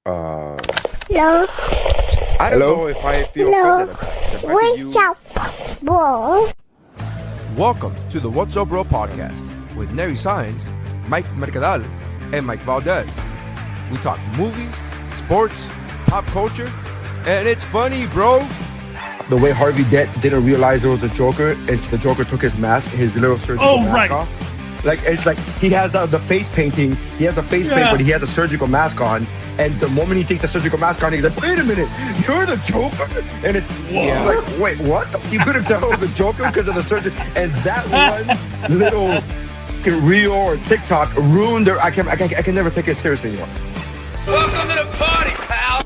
Uh, No. I don't know if I feel offended at that. The fact that you- What's up, bro? Welcome to the WUBro podcast with Neri Saenz, Mike Mercadal, and Mike Valdez. We talk movies, sports, pop culture, and it's funny, bro. The way Harvey Dent didn't realize it was a Joker, and the Joker took his mask, his little surgical mask off. Like, it's like he has the face painting. He has the face paint, but he has a surgical mask on. And the moment he takes the surgical mask on, he's like, wait a minute, you're the Joker? And it's like, wait, what? You couldn't tell it was the Joker because of the surgery. And that one little reel or TikTok ruined their... I can never take it seriously anymore. Welcome to the party, pal!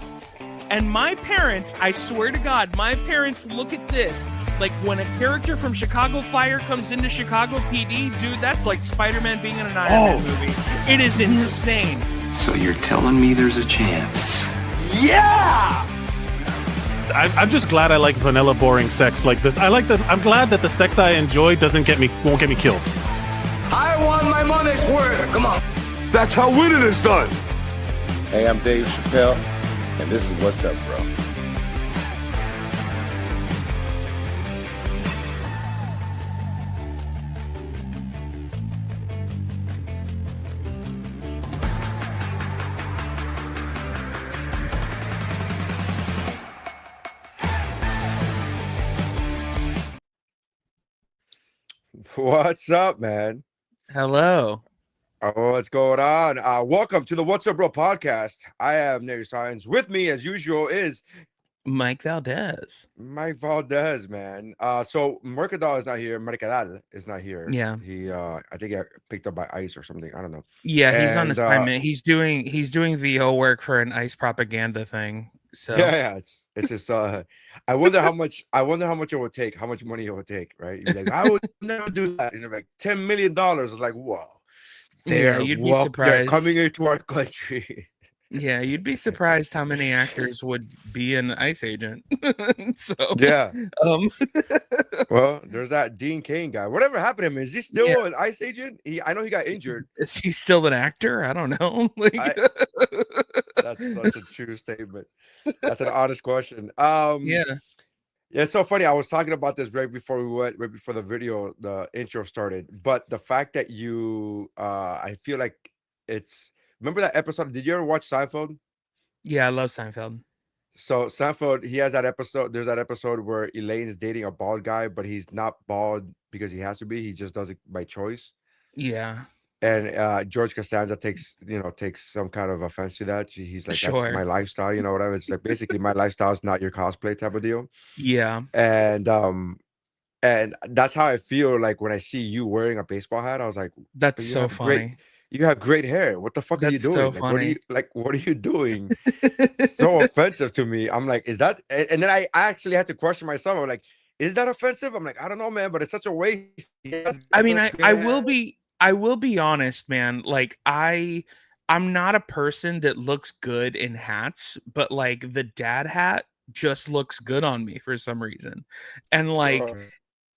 And my parents, I swear to God, my parents look at this like when a character from Chicago Fire comes into Chicago PD, dude, that's like Spider-Man being in an Iron Man movie. It is insane. So you're telling me there's a chance? Yeah! I'm just glad I like vanilla boring sex like this. I'm glad that the sex I enjoy won't get me killed. I want my money's worth. Come on. That's how winning is done. Hey, I'm Dave Chappelle, and this is What's Up, Bro. What's up, man? Hello. Oh, what's going on? Welcome to the What's Up, Bro podcast. I am Neri Saenz. With me, as usual, is Mike Valdez. Mike Valdez, man. So Mercadal is not here. Mercadal is not here. Yeah. He, I think he got picked up by ICE or something. I don't know. Yeah, he's on And, assignment. He's doing VO work for an ICE propaganda thing. So Yeah. It's just. I wonder how much. I wonder how much it would take. How much money it would take. Right? You're like, I would never do that. You know, like $10 million. It's like, whoa. you'd be surprised. They're coming into our country. Yeah, you'd be surprised how many actors would be an ICE agent. So Yeah. well, there's that Dean Cain guy. Whatever happened to him? Is he still an ICE agent? I know he got injured. Is he still an actor? I don't know. That's such a true statement. That's an honest question. Yeah, it's so funny. I was talking about this right before the intro started. But the fact that you, I feel like it's. Remember that episode? Did you ever watch Seinfeld? Yeah, I love Seinfeld. So Seinfeld, he has that episode. There's that episode where Elaine is dating a bald guy, but he's not bald because he has to be. He just does it by choice. Yeah. And George Costanza takes some kind of offense to that. He's like, Sure. That's my lifestyle, whatever. It's like basically my lifestyle is not your cosplay type of deal. Yeah. And that's how I feel like when I see you wearing a baseball hat. I was like, that's so funny. You have great hair. What the fuck are you doing? So funny. What are you doing? It's so offensive to me. I'm like, is that? And then I actually had to question myself. I'm like, is that offensive? I'm like, I don't know, man, but it's such a waste. I mean, I will be honest, man. Like I'm not a person that looks good in hats, but like the dad hat just looks good on me for some reason. And like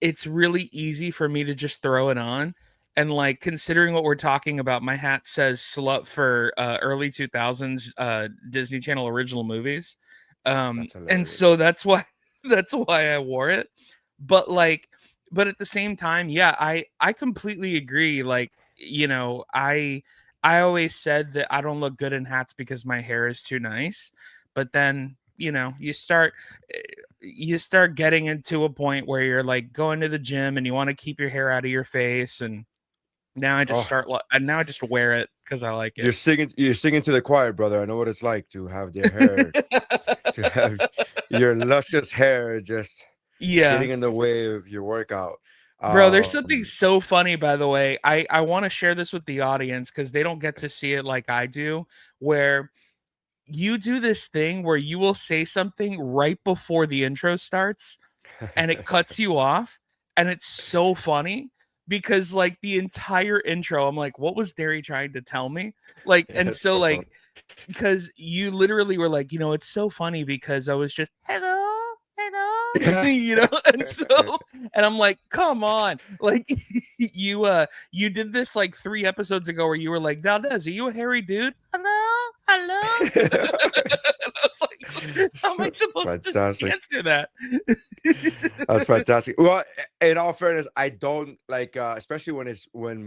it's really easy for me to just throw it on. And like considering what we're talking about, my hat says slut for early 2000s Disney Channel original movies. And so that's why I wore it. But at the same time, yeah, I completely agree. Like, I always said that I don't look good in hats because my hair is too nice. But then, you start getting into a point where you're like going to the gym and you want to keep your hair out of your face. And now I just now I just wear it because I like it. You're singing to the choir, brother. I know what it's like to have their hair, to have your luscious hair just getting in the way of your workout. Bro, there's something so funny, by the way. I want to share this with the audience because they don't get to see it like I do, where you do this thing where you will say something right before the intro starts and it cuts you off. And it's so funny because like the entire intro, I'm like, what was Derry trying to tell me? Like, and so like, because you literally were like, it's so funny because I was just, hello, you know. And so, and I'm like, come on, like you did this like 3 episodes ago where you were like, Valdez, are you a hairy dude? Hello. And I was like, how am I supposed to answer that? That's fantastic. Well, in all fairness, I don't like, especially when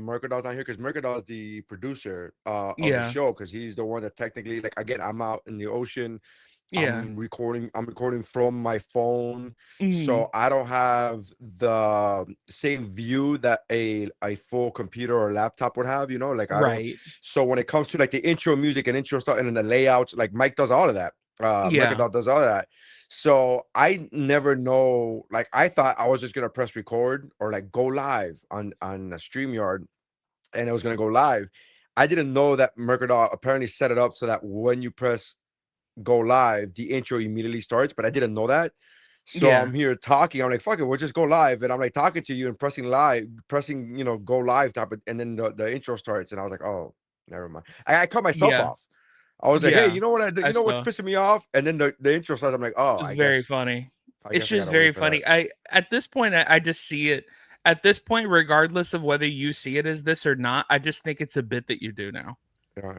Mercadal's not here, because Mercadal's the producer of the show, because he's the one that technically, like, again, I'm out in the ocean. I'm recording from my phone, so I don't have the same view that a full computer or laptop would have, you know, like I don't. So when it comes to like the intro music and intro stuff and then the layouts, like Mike does all of that. Mercadal does all of that. So I never know, like I thought I was just gonna press record or like go live on a StreamYard and it was gonna go live. I didn't know that Mercadal apparently set it up so that when you press go live, the intro immediately starts, but I didn't know that. So I'm here talking. I'm like, fuck it, we'll just go live. And I'm like talking to you and pressing, you know, go live type of, and then the intro starts. And I was like, oh, never mind. I cut myself off. I was like, hey, you know what I did? You know what's pissing me off? And then the intro starts. I'm like, oh, it's very funny. It's just very funny. At this point, I just see it. At this point, regardless of whether you see it as this or not, I just think it's a bit that you do now.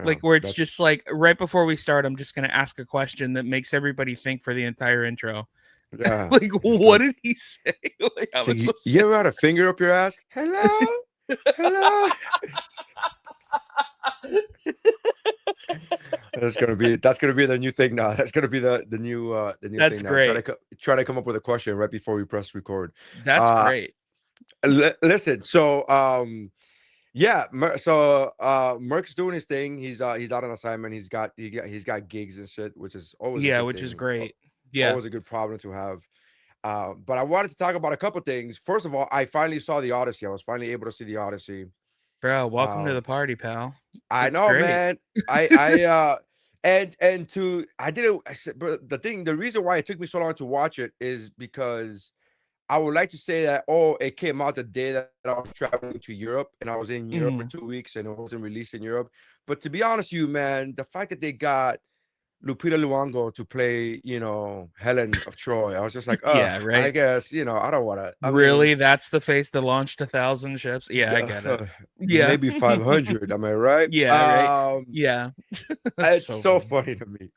Like where it's just like right before we start, I'm just gonna ask a question that makes everybody think for the entire intro. Yeah. Like, what did he say? Like, so you ever had a finger up your ass? Hello, hello. That's gonna be the new thing now. That's gonna be the new thing now. Great. Try to come up with a question right before we press record. That's great. Listen, so Merc's doing his thing. He's out on assignment. He's got gigs and shit, which is always which is great. Always a good problem to have. But I wanted to talk about a couple things. First of all, I finally saw the Odyssey. I was finally able to see the Odyssey. Bro, welcome to the party, pal. I know, great. Man. But the reason why it took me so long to watch it is because I would like to say that, it came out the day that I was traveling to Europe and I was in Europe for 2 weeks and it wasn't released in Europe. But to be honest with you, man, the fact that they got Lupita Nyong'o to play, you know, Helen of Troy, I was just like, I guess, you know, I don't want to. Really? That's the face that launched 1,000 ships? Yeah, I get it. Maybe 500. Am I right? Yeah, yeah. It's so funny to me.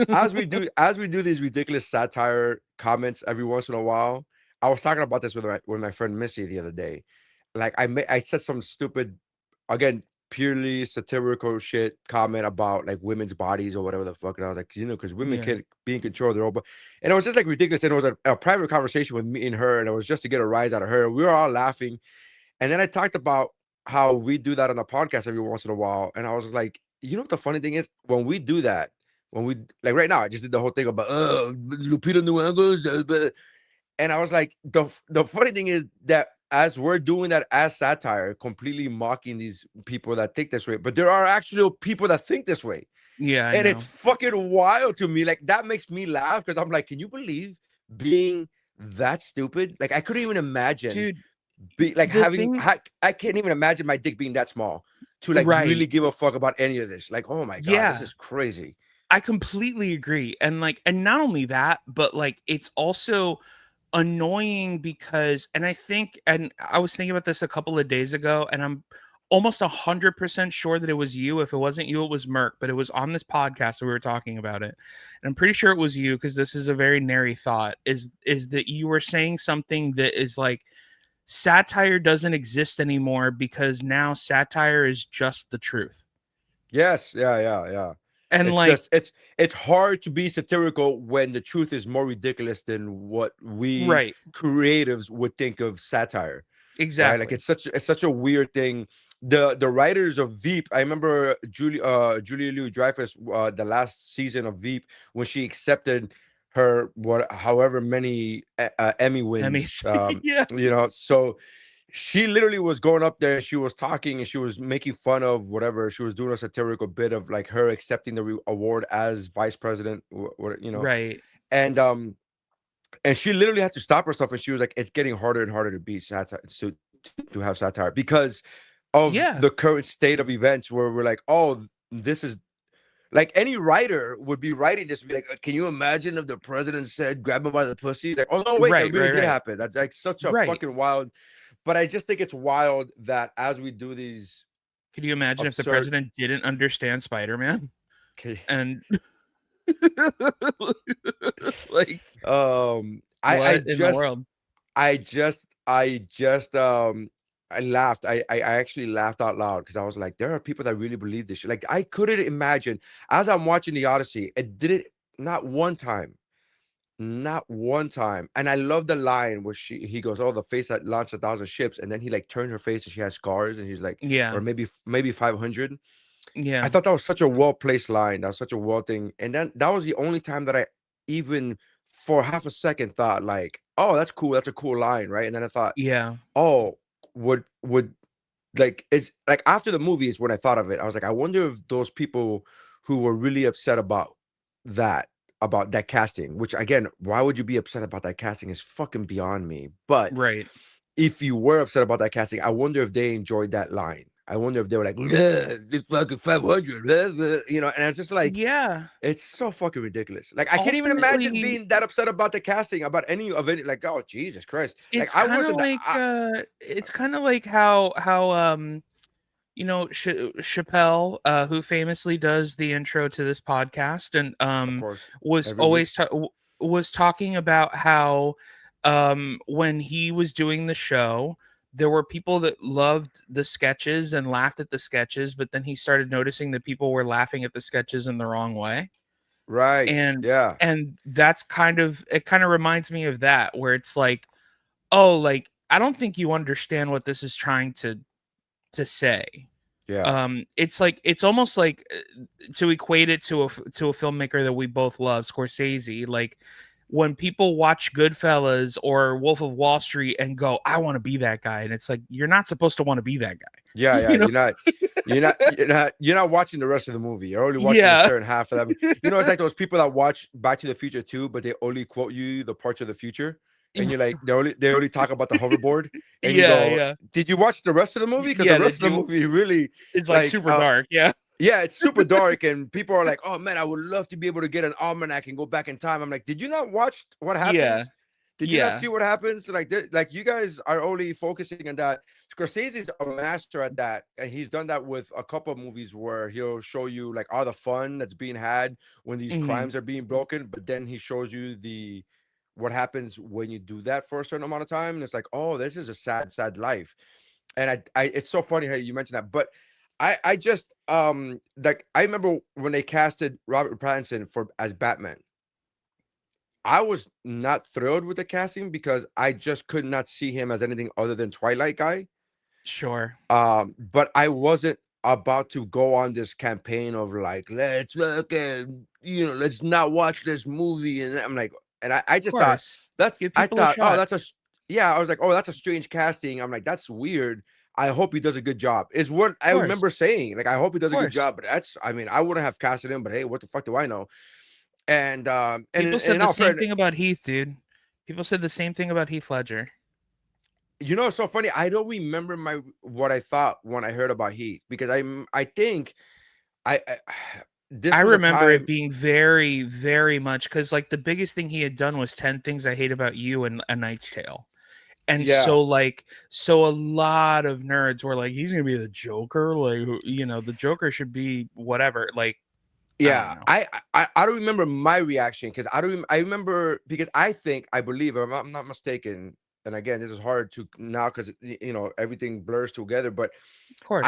As we do these ridiculous satire comments every once in a while, I was talking about this with my friend Missy the other day. Like I said some stupid, again, purely satirical shit comment about like women's bodies or whatever the fuck, and I was like, you know, because women can't be in control of their own body, and it was just like ridiculous. And it was a private conversation with me and her, and it was just to get a rise out of her. We were all laughing, and then I talked about how we do that on the podcast every once in a while, and I was like, you know what the funny thing is, when we do that, when we like right now, I just did the whole thing about Lupita Nyong'o, and I was like, the funny thing is that as we're doing that as satire, completely mocking these people that think this way, but there are actual people that think this way. Yeah, and it's fucking wild to me. Like that makes me laugh because I'm like, can you believe being that stupid? Like I couldn't even imagine, dude. I can't even imagine my dick being that small to like really give a fuck about any of this. Like, oh my god, this is crazy. I completely agree, and not only that, but like it's also annoying because, and I was thinking about this a couple of days ago, and I'm almost 100% sure that it was you. If it wasn't you, it was Merc, but it was on this podcast that we were talking about it, and I'm pretty sure it was you because this is a very nary thought. Is that you were saying something that is like satire doesn't exist anymore because now satire is just the truth. Yes, yeah. And it's hard to be satirical when the truth is more ridiculous than what we creatives would think of satire. Exactly. Right? Like it's such a weird thing. The writers of Veep, I remember Julia Louis-Dreyfus, the last season of Veep, when she accepted her however many Emmy wins. You know, so she literally was going up there and she was talking and she was making fun of whatever. She was doing a satirical bit of like her accepting the award as vice president, you know. Right. And she literally had to stop herself and she was like, it's getting harder and harder to be satire, to have satire because of the current state of events where we're like, oh, this is Like any writer would be writing this, be like, can you imagine if the president said, "Grab him by the pussy"? Like, oh no, wait, that Right, really right, did right, happen. That's like such a right. fucking wild. But I just think it's wild that as we do these Could you imagine if the absurd, president didn't understand Spider-Man? okay, And like, I what in the just world? I laughed. I actually laughed out loud because I was like, there are people that really believe this shit. Like I couldn't imagine as I'm watching the Odyssey, it didn't not one time. Not one time. And I love the line where he goes, "Oh, the face that launched 1,000 ships," and then he like turned her face and she has scars, and he's like, Yeah, or maybe 500. I yeah, thought that was such a well-placed line. That was such a well thing. And then that was the only time that I even for half a second thought like, oh, that's cool. That's a cool line, right? And then I thought, yeah, oh, would like it's like after the movie is when I thought of it. I was like, I wonder if those people who were really upset that about that casting, which again, why would you be upset about that casting is fucking beyond me. But right. if you were upset about that casting, I wonder if they enjoyed that line. I wonder if they were like, "Yeah, this fucking 500, you know." And it's just like, Yeah. it's so fucking ridiculous. Like I can't even imagine Ultimately, being that upset about the casting, about any of it. Like, oh Jesus Christ! Like it's I kind of wasn't. like how you know, Chappelle, who famously does the intro to this podcast, and Of course, was every week. was talking about how when he was doing the show, there were people that loved the sketches and laughed at the sketches, but then he started noticing that people were laughing at the sketches in the wrong way. Right. And Yeah. that's kind of reminds me of that, where it's like, oh, like I don't think you understand what this is trying to say. Yeah. It's like it's almost like to equate it to a filmmaker that we both love, Scorsese. Like when people watch Goodfellas or Wolf of Wall Street and go, "I want to be that guy," and it's like you're not supposed to want to be that guy. Yeah. Yeah. You know? You're not watching the rest of the movie. You're only watching a Yeah, certain half of that. You know, it's like those people that watch Back to the Future too, but they only quote you the parts of the future. And you're like, they only talk about the hoverboard. And you yeah, go, yeah, did you watch the rest of the movie? Because the yeah. rest That of the you, movie really it's like like super dark. Yeah, yeah, it's super dark, and people are like, "Oh man, I would love to be able to get an almanac and go back in time." I'm like, "Did you not watch what yeah, happens? Did you not yeah. see what happens? Like you guys are only focusing on that." Scorsese's a master at that, and he's done that with a couple of movies where he'll show you like all the fun that's being had when these Mhm. crimes are being broken, but then he shows you what happens when you do that for a certain amount of time, and it's like, "Oh, this is a sad life." And I it's so funny how you mentioned that, but I just like I remember when they casted Robert Pattinson for as Batman. I was not thrilled with the casting because I just could not see him as anything other than Twilight guy. Sure. But I wasn't about to go on this campaign of like, let's fucking, let's not watch this movie. And I'm like, and I Of just thought course. Give people a oh, shot. yeah, I was like, oh, that's a strange casting. I'm like, that's weird. I hope he does a good job, is what Of I course. remember saying. Like, I hope he Of does a good course. job, but I mean, I wouldn't have casted him, but hey, what the fuck do I know? And People in said the all same fairness, thing about Heath, dude. People said the same thing about Heath Ledger. it's so funny. I don't remember what I thought when I heard about Heath because I think I this I was a remember it time. being very, very much because like the biggest thing he had done was 10 Things I Hate About You and A Knight's Tale. And Yeah, so a lot of nerds were like, he's gonna be the Joker. Like, the Joker should be whatever. Like, I don't yeah. know. I don't remember my reaction because I remember because I believe, if I'm not mistaken, and again, this is hard to now because everything blurs together, but Of course.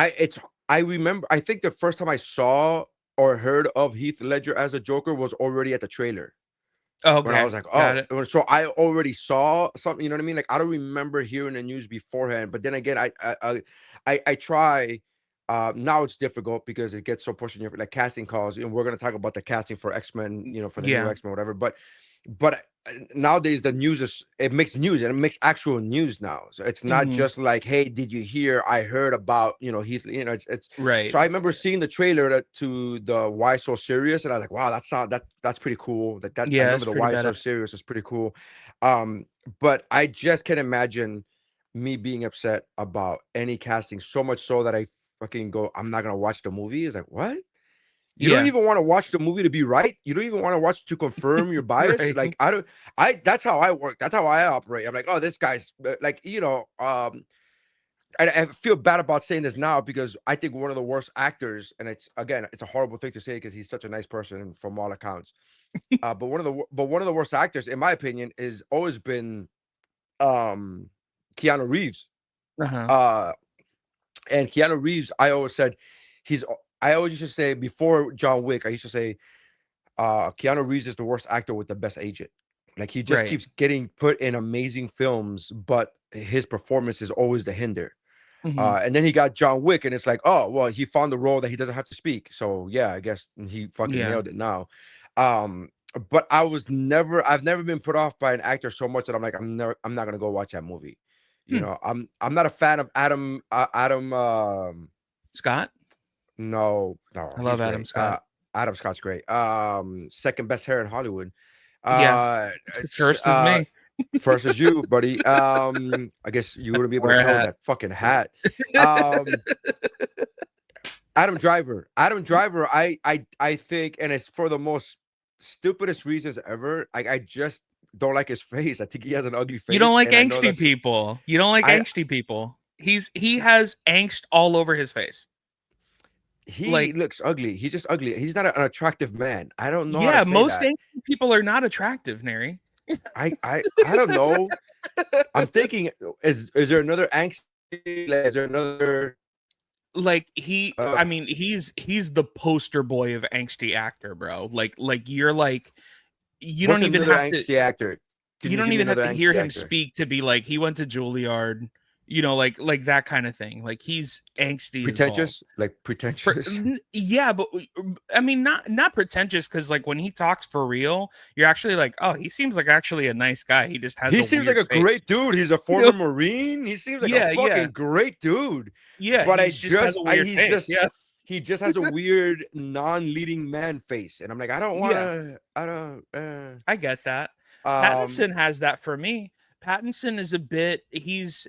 I remember, I think the first time I saw or heard of Heath Ledger as a Joker was already at the trailer. When I Okay. was like, Got oh, it. so I already saw something, you know what I mean? Like I don't remember hearing the news beforehand, but then again, I try. Now it's difficult because it gets so pushed in your like casting calls, and we're gonna talk about the casting for X-Men, for the new Yeah. X-Men, whatever. But nowadays the news it makes news and it makes actual news now. So it's not Hmm. just like, hey, did you hear? I heard about Heath. It's Right. so I remember seeing the trailer to the Why So Serious, and I was like, wow, that's pretty cool. That I Yeah, remember it's the pretty Why bad. So Serious is pretty cool. But I just can't imagine me being upset about any casting so much so that I fucking go, I'm not gonna watch the movie. It's like, what? You don't even want to watch the movie to be right. You don't even want to watch to confirm your bias. Right. Like that's how I work. That's how I operate. I'm like, oh, this guy's like, I feel bad about saying this now because I think one of the worst actors, and it's a horrible thing to say because he's such a nice person from all accounts. But one of the worst actors, in my opinion, is always been Keanu Reeves. And Keanu Reeves, I always said I always used to say before John Wick, I used to say Keanu Reeves is the worst actor with the best agent. Like he just keeps getting put in amazing films, but his performance is always the hinder. And then he got John Wick, and it's like, oh, well, he found the role that he doesn't have to speak. So yeah, I guess he fucking nailed it now. But I've never been put off by an actor so much that I'm like, I'm not gonna go watch that movie. You know, I'm not a fan of Adam Scott. No, I love Adam Scott. Adam Scott's great. Second best hair in Hollywood. First is me. First is you, buddy. I guess you wouldn't be able to tell that fucking hat. Adam Driver. I think, and it's for the most stupidest reasons ever. I just don't like his face. I think he has an ugly face. You don't like angsty people. You don't like angsty people. He has angst all over his face. He looks ugly. He's just ugly. He's not an attractive man. I don't know. Yeah, most angsty people are not attractive, Neri. I don't know. I'm thinking, is there another angsty? Is there another? Like I mean, he's the poster boy of angsty actor, bro. Like you're like, you don't even have angsty actor. You don't even have to hear him speak to be like, he went to Juilliard. You know, like that kind of thing. Like he's angsty, pretentious, yeah, but I mean, not pretentious, because like when he talks for real, you're actually like, oh, he seems like actually a nice guy. He just has. He seems like a great dude. He's a former Marine. He seems like a fucking great dude. Yeah, but he just has a weird non-leading man face, and I'm like, I don't want to. I get that. Pattinson has that for me. Pattinson is a bit, he's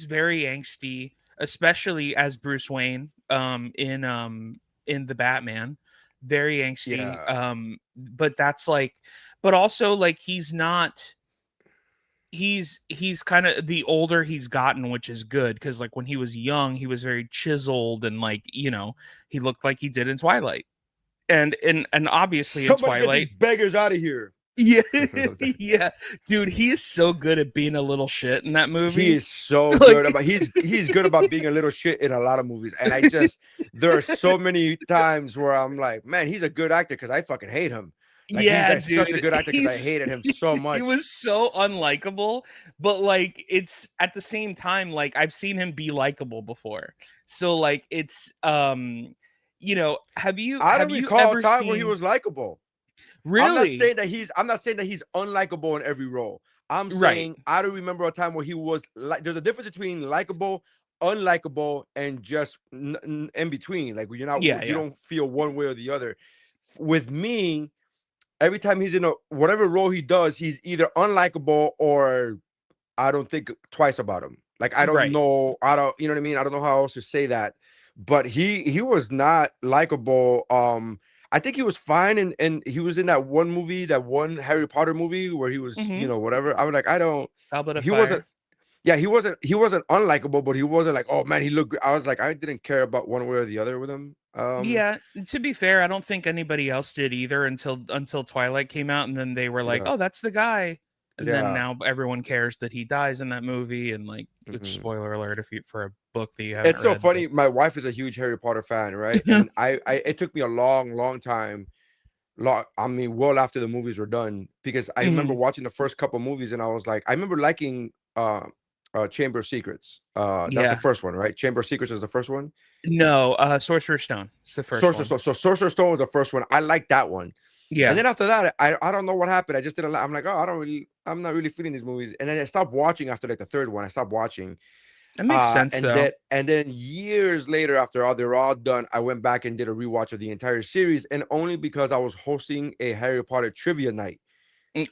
very angsty, especially as Bruce Wayne in the Batman. Very angsty. But that's like, but also like he's kind of, the older he's gotten, which is good, because like when he was young, he was very chiseled and like, you know, he looked like he did in Twilight. And obviously in Twilight, get these beggars out of here. Yeah, yeah, dude, he is so good at being a little shit in that movie. He is so good about he's good about being a little shit in a lot of movies. And there are so many times where I'm like, man, he's a good actor because I fucking hate him. Like, he's such a good actor because I hated him so much. He was so unlikable, but like it's at the same time, like I've seen him be likable before. So like it's you know, I don't recall a time where he was likable. Really? I'm not saying that he's unlikable in every role. I'm saying I don't remember a time where he was like. There's a difference between likable, unlikable, and just in between. Like you're not, you don't feel one way or the other. With me, every time he's in whatever role he does, he's either unlikable or I don't think twice about him. Like I don't know. You know what I mean? I don't know how else to say that. But he was not likable. I think he was fine, and he was in that one movie, that one Harry Potter movie where he was, you know, whatever. I was like, wasn't, he wasn't unlikable, but he wasn't like, oh man, he looked. I was like, I didn't care about one way or the other with him. Yeah, to be fair, I don't think anybody else did either until Twilight came out, and then they were like, oh, that's the guy. And then now everyone cares that he dies in that movie, and like, which spoiler alert for a book that you haven't read. It's so funny. My wife is a huge Harry Potter fan, right? And it took me a long time. I mean, well after the movies were done, because I remember watching the first couple movies, and I was like, I remember liking Chamber of Secrets. That's the first one, right? Chamber of Secrets is the first one. No, Sorcerer's Stone. It's the first Sorcerer's one. Stone. So Sorcerer's Stone was the first one. I liked that one. Yeah. And then after that, I don't know what happened. I just didn't. I'm like, oh, I'm not really feeling these movies. And then I stopped watching after like the third one. I stopped watching. That makes sense, though. And then years later, after they're all done, I went back and did a rewatch of the entire series, and only because I was hosting a Harry Potter trivia night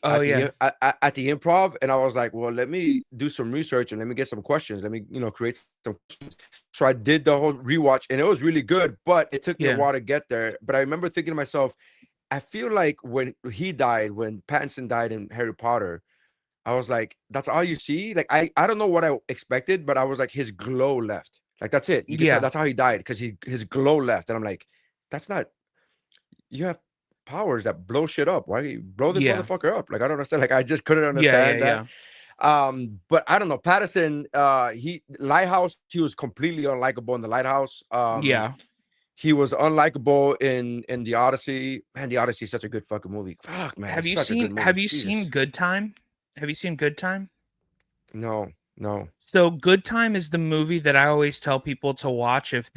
Oh yeah. At the Improv, and I was like, well, let me do some research and let me get some questions. Let me, create some questions. So I did the whole rewatch, and it was really good, but it took me a while to get there. But I remember thinking to myself, I feel like when Pattinson died in Harry Potter, I was like, that's all you see. Like I don't know what I expected, but I was like, his glow left. Like that's it. You can tell that's how he died, because his glow left, and I'm like, that's not. You have powers that blow shit up. Why do you blow this motherfucker up? Like I don't understand. Like I just couldn't understand that. But I don't know. Patterson, Lighthouse, he was completely unlikable in the Lighthouse. He was unlikable in the Odyssey. Man, the Odyssey is such a good fucking movie. Fuck, man. Have you seen Good Time? Have you seen Good Time? No. So Good Time is the movie that I always tell people to watch if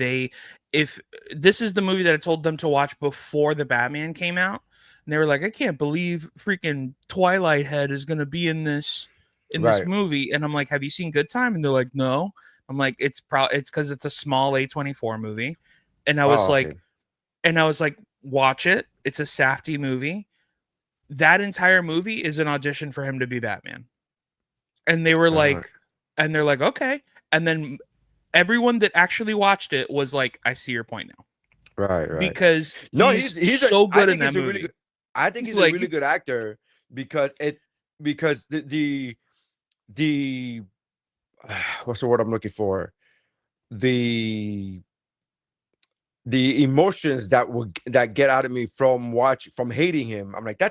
this is the movie that I told them to watch before the Batman came out. And they were like, I can't believe freaking Twilight Head is going to be in this movie. And I'm like, have you seen Good Time? And they're like, no. I'm like, it's because it's a small A24 movie. And I was like, watch it. It's a Safdie movie. That entire movie is an audition for him to be Batman. And they were like, and they're like, okay. And then everyone that actually watched it was like, I see your point now. Right. Because he's so good in that movie. I think he's a really good actor because the what's the word I'm looking for? The emotions that get out of me from hating him. I'm like,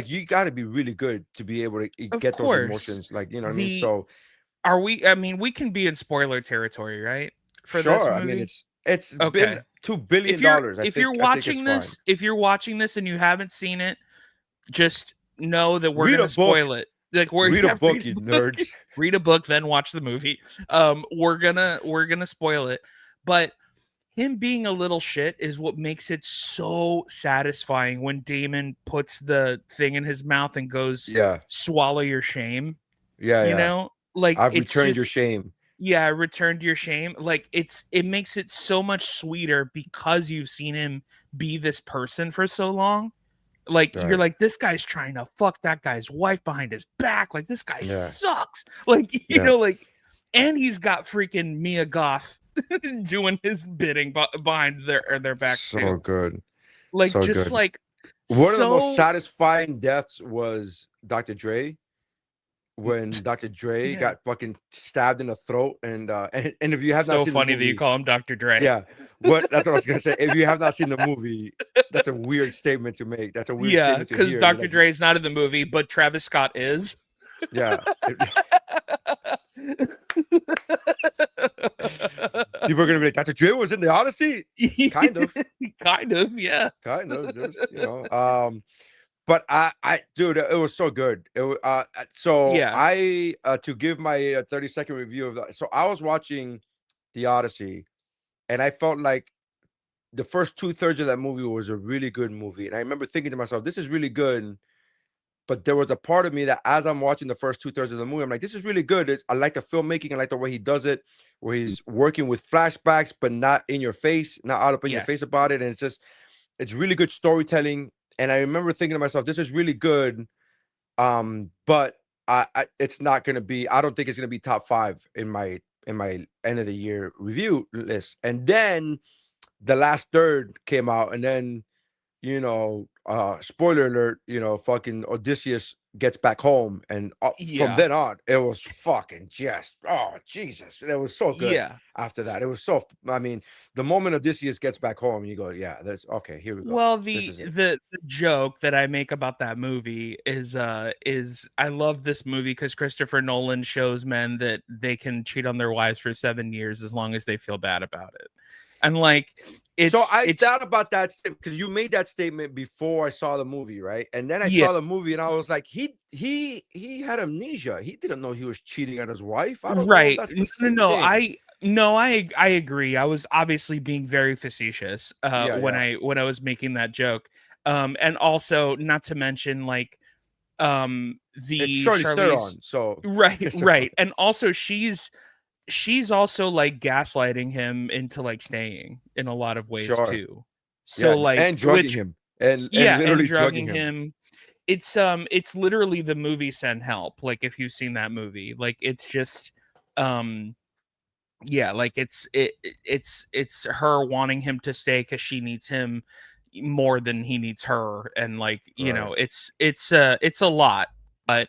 you gotta be really good to be able to get those emotions. Like, you know what I mean? So we can be in spoiler territory, right? For sure. this movie? I mean, it's been $2 billion. If you're watching this and you haven't seen it, just know that we're gonna spoil it. Like read a book, you nerds. Read a book, then watch the movie. We're gonna spoil it. But him being a little shit is what makes it so satisfying when Damon puts the thing in his mouth and goes, swallow your shame. Yeah. You know, like I've returned your shame. Yeah, I returned your shame. Like it makes it so much sweeter because you've seen him be this person for so long. Like you're like, this guy's trying to fuck that guy's wife behind his back. Like this guy sucks. Like, you know, like, and he's got freaking Mia Goth doing his bidding behind their back. So too. good. Like so just good. like one of the most satisfying deaths was Dr. Dre. When Dr. Dre got fucking stabbed in the throat, and if you have not seen the movie, so funny that you call him Dr. Dre. Yeah, that's what I was gonna say. If you have not seen the movie, that's a weird statement to make. That's a weird statement to hear. Because Dr. Dre is not in the movie, but Travis Scott is. Yeah. People are gonna be like, Dr. Dre was in the Odyssey. Kind of, yeah. Kind of, just, you know. But I, dude, it was so good. It was, I to give my 30-second review of that. So I was watching the Odyssey, and I felt like the first 2/3 of that movie was a really good movie. And I remember thinking to myself, this is really good. But there was a part of me that, as I'm watching the first 2/3 of the movie, I'm like, this is really good. I like the filmmaking. I like the way he does it, where he's working with flashbacks, but not in your face, not out up in your face about it. And it's really good storytelling. And I remember thinking to myself, this is really good, but it's not going to be. I don't think it's going to be top 5 in my end of the year review list. And then the last third came out, and then, you know, spoiler alert, you know, fucking Odysseus gets back home, and from then on, it was fucking just, oh Jesus, it was so good. Yeah. After that, it was so. I mean, the moment Odysseus gets back home, you go, yeah, that's okay. Here we go. Well, the joke that I make about that movie is I love this movie because Christopher Nolan shows men that they can cheat on their wives for 7 years as long as they feel bad about it. And like, I thought about that because you made that statement before I saw the movie, right? And then I saw the movie, and I was like, he had amnesia. He didn't know he was cheating on his wife. I don't know if that's the same thing. I agree. I was obviously being very facetious when I was making that joke. And also, not to mention, like, the Charlize Theron, so right. And also she's also like gaslighting him into like staying in a lot of ways too. So like, and drugging him and literally drugging him. it's literally the movie Send Help. Like if you've seen that movie, like it's just yeah, like it's her wanting him to stay because she needs him more than he needs her, and like you know it's a lot. But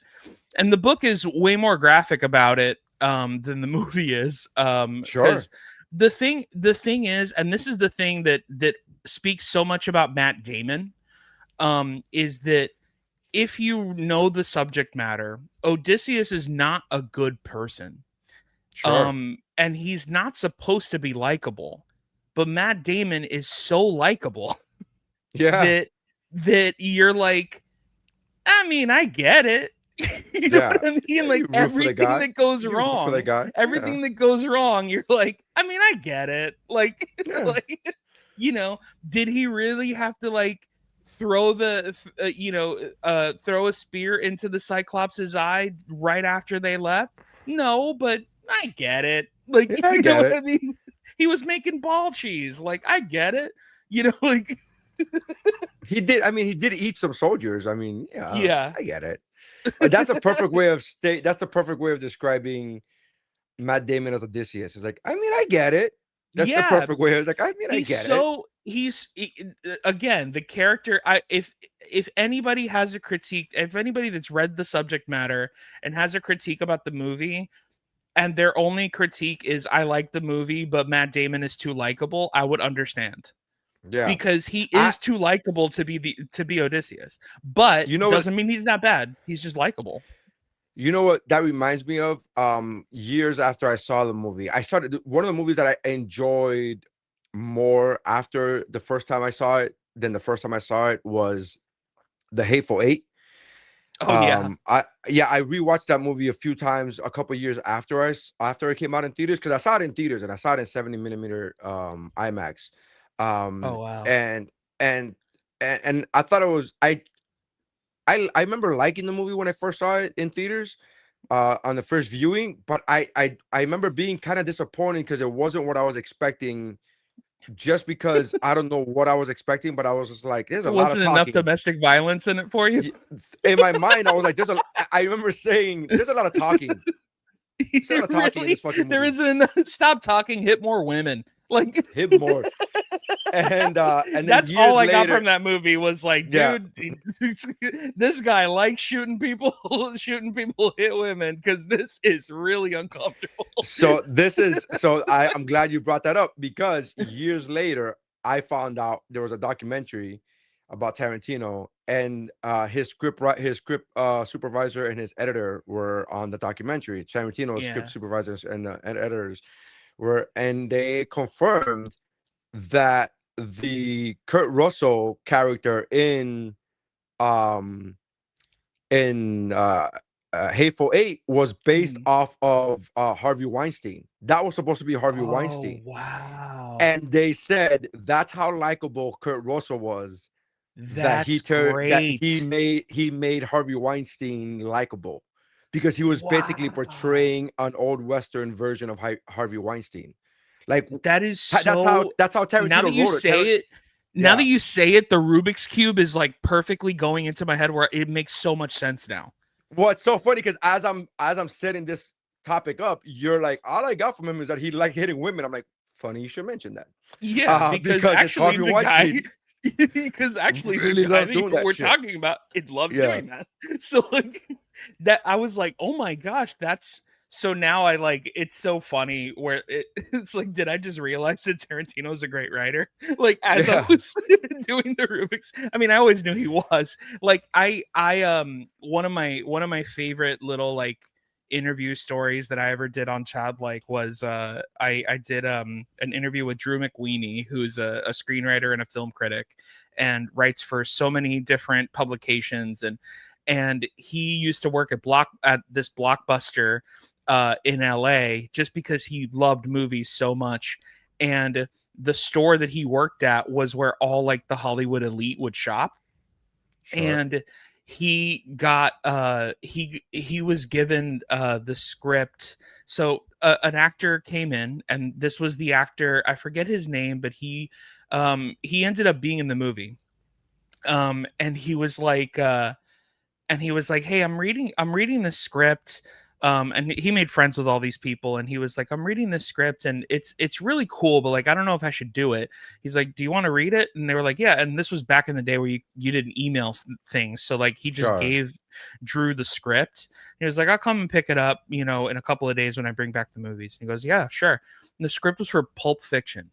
and the book is way more graphic about it than the movie is, because the thing is, and this is the thing that speaks so much about Matt Damon, is that if you know the subject matter, Odysseus is not a good person. And he's not supposed to be likable, but Matt Damon is so likable that you're like, I mean, I get it. You know what I mean? Like everything that goes wrong, everything that goes wrong, you're like, I mean, I get it. Like, like, you know, did he really have to like throw the throw a spear into the Cyclops' eye right after they left? No, but I get it. Like, you know what I mean? He was making ball cheese. Like, I get it. You know, like he did. I mean, he did eat some soldiers. I mean, yeah, I get it. That's a perfect way of That's the perfect way of describing Matt Damon as Odysseus. It's like, I mean, I get it. That's the perfect way. It's like, I mean, I get it. He's again the character. If anybody has a critique, if anybody that's read the subject matter and has a critique about the movie, and their only critique is I like the movie, but Matt Damon is too likable, I would understand. Yeah, because he is too likable to be Odysseus. But doesn't mean he's not bad. He's just likable. You know what that reminds me of? Years after I saw the movie, I started one of the movies that I enjoyed more after the first time I saw it than the first time I saw it was The Hateful Eight. I rewatched that movie a few times a couple years after it came out in theaters, because I saw it in theaters and I saw it in 70mm IMAX. Oh wow. And I thought it was I remember liking the movie when I first saw it in theaters on the first viewing, but I remember being kind of disappointed because it wasn't what I was expecting, just because I don't know what I was expecting, but I was just like, there's a lot of talking. Wasn't enough domestic violence in it for you? In my mind, I was like, I remember saying there's a lot of talking. There's a lot of talking in this fucking movie. There isn't enough. Stop talking, hit more women. Like hit more. And that's all I got from that movie was like, dude, this guy likes shooting people hit women, because this is really uncomfortable. So I'm glad you brought that up, because years later I found out there was a documentary about Tarantino, and his script supervisor and his editor were on the documentary. Tarantino's script supervisors and editors were, and they confirmed that the Kurt Russell character in Hateful Eight was based off of Harvey Weinstein. That was supposed to be Harvey Weinstein. Wow. And they said that's how likable Kurt Russell was. That he made Harvey Weinstein likable, because he was basically portraying an old Western version of Harvey Weinstein. Like, that is that's how Tarantino now that you wrote say it. Now that you say it, the Rubik's Cube is like perfectly going into my head, where it makes so much sense now. Well, it's so funny because as I'm setting this topic up, you're like, all I got from him is that he liked hitting women. I'm like, funny you should mention that. Yeah, because actually the guy, because actually really the guy we're talking about, it loves doing that. So like that, I was like, oh my gosh, that's so now I like, it's so funny where it's like, did I just realize that Tarantino's a great writer? Like as I was doing the Rubik's, I mean, I always knew he was. Like I one of my favorite little like interview stories that I ever did on Childlike was I did an interview with Drew McWeeny, who's a screenwriter and a film critic and writes for so many different publications, and he used to work at this Blockbuster in LA just because he loved movies so much, and the store that he worked at was where all like the Hollywood elite would shop. And he got he was given the script. So an actor came in, and this was the actor, I forget his name, but he ended up being in the movie. And he was like and he was like, "Hey, I'm reading the script." And he made friends with all these people, and he was like, "I'm reading this script, and it's really cool, but like I don't know if I should do it." He's like, "Do you want to read it?" And they were like, "Yeah." And this was back in the day where you didn't email things, so like he just Sure. gave Drew the script. He was like, "I'll come and pick it up, in a couple of days when I bring back the movies." And he goes, "Yeah, sure." And the script was for Pulp Fiction.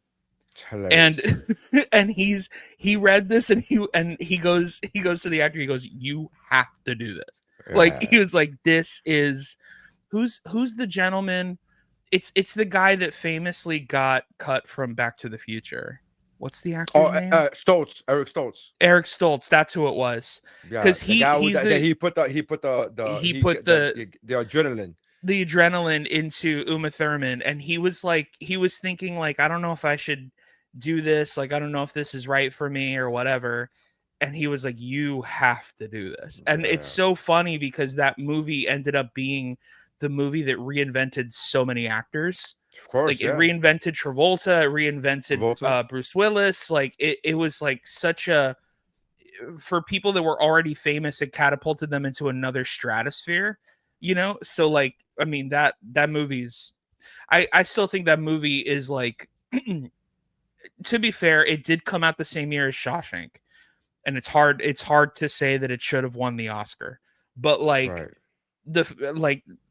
It's hilarious. And and he read this, and he goes to the actor, he goes, "You have to do this." Like he was like, "This is who's the gentleman?" It's the guy that famously got cut from Back to the Future. What's the actor's name? Stoltz, Eric Stoltz. Eric Stoltz. That's who it was. Yeah, Because the guy he put the adrenaline. the adrenaline into Uma Thurman, and he was thinking like, I don't know if I should do this, like I don't know if this is right for me or whatever. And he was like, "You have to do this." And it's so funny because that movie ended up being the movie that reinvented so many actors. Of course, Like it reinvented Travolta, it reinvented Bruce Willis. Like it was like such a, for people that were already famous, it catapulted them into another stratosphere, So like, I mean, that movie's, I still think that movie is like, to be fair, it did come out the same year as Shawshank. And it's hard to say that it should have won the Oscar, but like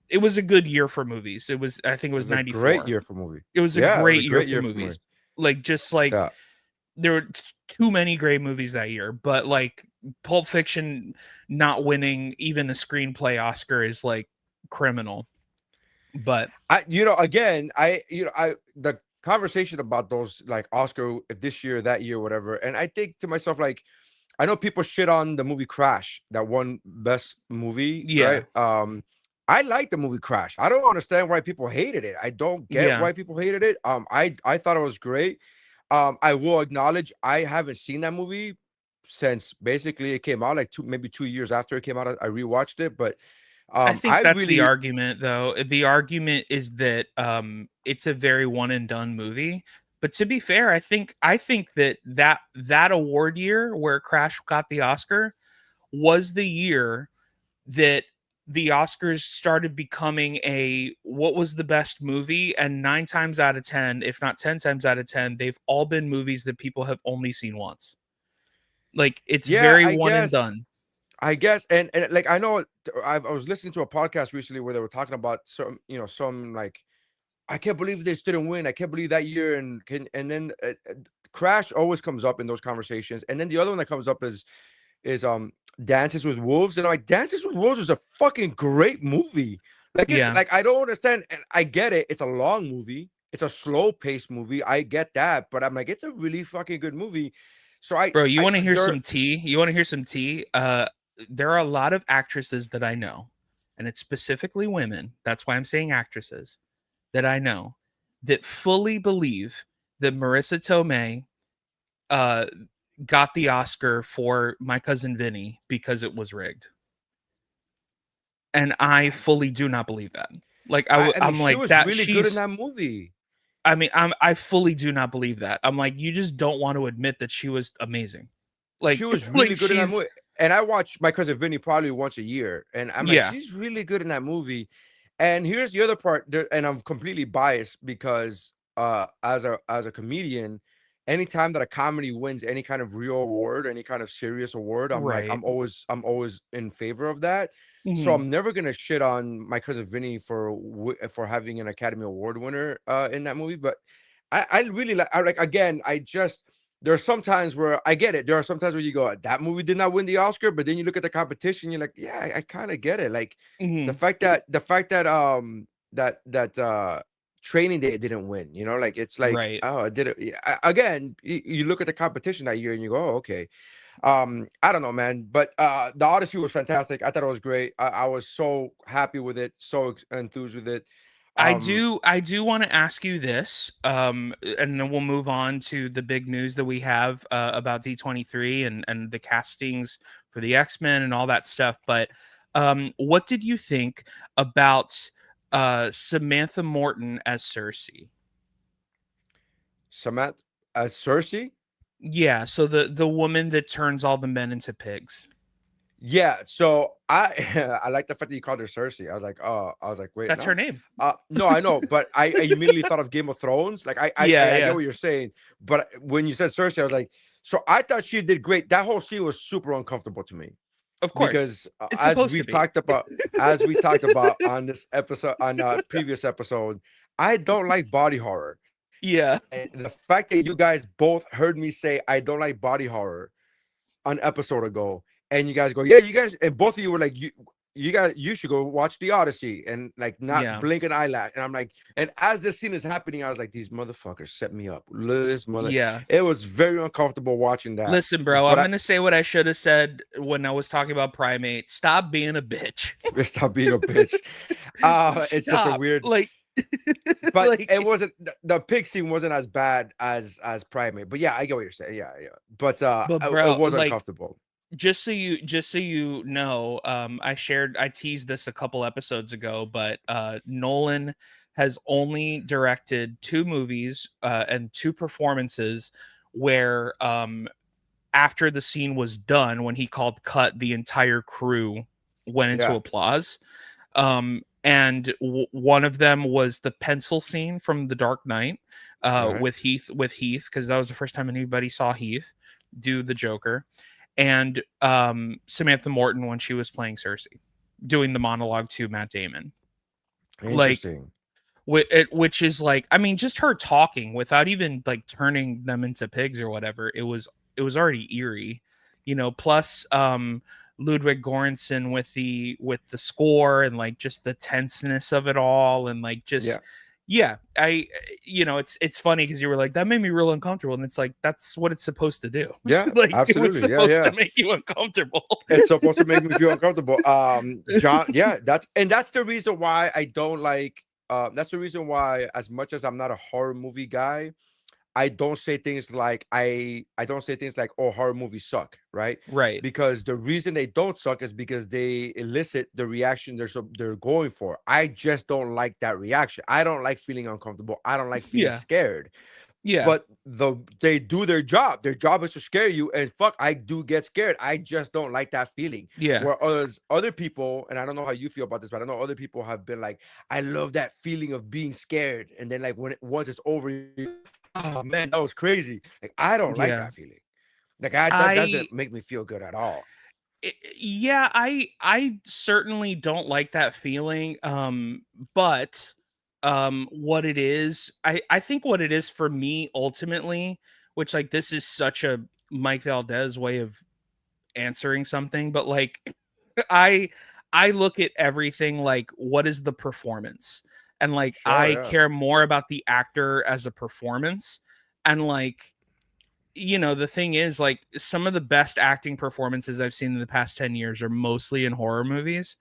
it was a good year for movies. I think it was 94. Great year for movie. It was a great year for movies. Like just like there were too many great movies that year, but like Pulp Fiction not winning even the screenplay Oscar is like criminal. But the conversation about those like Oscar this year, that year, whatever, and I think to myself, like, I know people shit on the movie Crash, that won best movie. Yeah. Right? I like the movie Crash. I don't understand why people hated it. I don't get why people hated it. I thought it was great. I will acknowledge I haven't seen that movie since basically it came out, like maybe 2 years after it came out. I rewatched it, but I think that's the argument, though. The argument is that it's a very one and done movie. But to be fair, I think that award year where Crash got the Oscar was the year that the Oscars started becoming what was the best movie, and 9 times out of 10, if not 10 times out of 10, they've all been movies that people have only seen once. Like it's very one and done. I guess, and like I know I was listening to a podcast recently where they were talking about some like, I can't believe this didn't win. I can't believe that year. And then Crash always comes up in those conversations. And then the other one that comes up is Dances with Wolves. And I'm like, Dances with Wolves is a fucking great movie. Like, like, I don't understand. And I get it. It's a long movie. It's a slow paced movie. I get that. But I'm like, it's a really fucking good movie. So you want to hear some tea? You want to hear some tea? There are a lot of actresses that I know, and it's specifically women. That's why I'm saying actresses that I know that fully believe that Marissa Tomei got the Oscar for My Cousin Vinny because it was rigged. And I fully do not believe that. Like I'm like, she was that really good in that movie. I mean, I fully do not believe that. I'm like, you just don't want to admit that she was amazing. Like she was really good in that movie. And I watch My Cousin Vinny probably once a year, and I'm like, she's really good in that movie. And here's the other part, and I'm completely biased because as a comedian, anytime that a comedy wins any kind of real award, any kind of serious award, I'm like, I'm always in favor of that. Mm-hmm. So I'm never gonna shit on My Cousin Vinny for having an Academy Award winner in that movie. But I really like again, there are some times where I get it. There are some times where you go, that movie did not win the Oscar, but then you look at the competition, you're like, yeah, I kind of get it. Like the fact that Training Day didn't win, like it's like, oh, did it again? You look at the competition that year and you go, oh, okay. I don't know, man, but the Odyssey was fantastic. I thought it was great. I was so happy with it, so enthused with it. I do want to ask you this, and then we'll move on to the big news that we have about D23 and the castings for the X-Men and all that stuff. But what did you think about Samantha Morton as Cersei? Samantha as Cersei? Yeah, so the woman that turns all the men into pigs. Yeah, so I I like the fact that you called her Cersei. I was like, wait, That's no, her name. no, I know, but I immediately thought of Game of Thrones. Like Yeah, I get yeah. what you're saying, but when you said Cersei, I was like, so I thought she did great. That whole scene was super uncomfortable to me Of course. because It's supposed to be. as we talked about on this episode on a previous episode, I don't like body horror. Yeah. And the fact that you guys both heard me say I don't like body horror an episode ago, and you guys go, yeah, you guys, and both of you were like, you should go watch The Odyssey and like not Yeah. blink an eyelash. And I'm like, and as this scene is happening, I was like, these motherfuckers set me up. This mother, Yeah. it was very uncomfortable watching that. Listen, bro, But I'm gonna say what I should have said when I was talking about Primate. Stop being a bitch. stop being a bitch. It's just a Stop. weird, Like, but like, it wasn't the pig scene wasn't as bad as Primate. But yeah, I get what you're saying. Yeah, yeah. But bro, it was like, uncomfortable. just so you know, I teased this a couple episodes ago, but Nolan has only directed 2 movies and 2 performances where after the scene was done, when he called cut, the entire crew went into applause. And one of them was the pencil scene from The Dark Knight with Heath, because that was the first time anybody saw Heath do the Joker. And Samantha Morton when she was playing Cersei, doing the monologue to Matt Damon. Interesting. Like, which is like, I mean, just her talking without even like turning them into pigs or whatever. It was already eerie, you know. Plus, Ludwig Göransson with the score and like just the tenseness of it all, and like just I it's funny because you were like, that made me real uncomfortable, and it's like, that's what it's supposed to do. Yeah, like absolutely. It was supposed to make you uncomfortable. It's supposed to make me feel uncomfortable. John, yeah, that's the reason why I don't like. That's the reason why, as much as I'm not a horror movie guy, I don't say things like I don't say things like, oh, horror movies suck, right? Right. Because the reason they don't suck is because they elicit the reaction they're going for. I just don't like that reaction. I don't like feeling uncomfortable. I don't like feeling scared. Yeah. But they do their job. Their job is to scare you, and fuck, I do get scared. I just don't like that feeling. Yeah. Whereas other people, and I don't know how you feel about this, but I know other people have been like, I love that feeling of being scared, and then like once it's over, oh man, that was crazy. Like, I don't like that feeling. Like, that doesn't make me feel good at all. Yeah, I certainly don't like that feeling. But what it is, I think what it is for me ultimately, which like this is such a Mike Valdez way of answering something, but like I look at everything like, what is the performance? And like, I care more about the actor as a performance. And like, you know, the thing is, like, some of the best acting performances I've seen in the past 10 years are mostly in horror movies.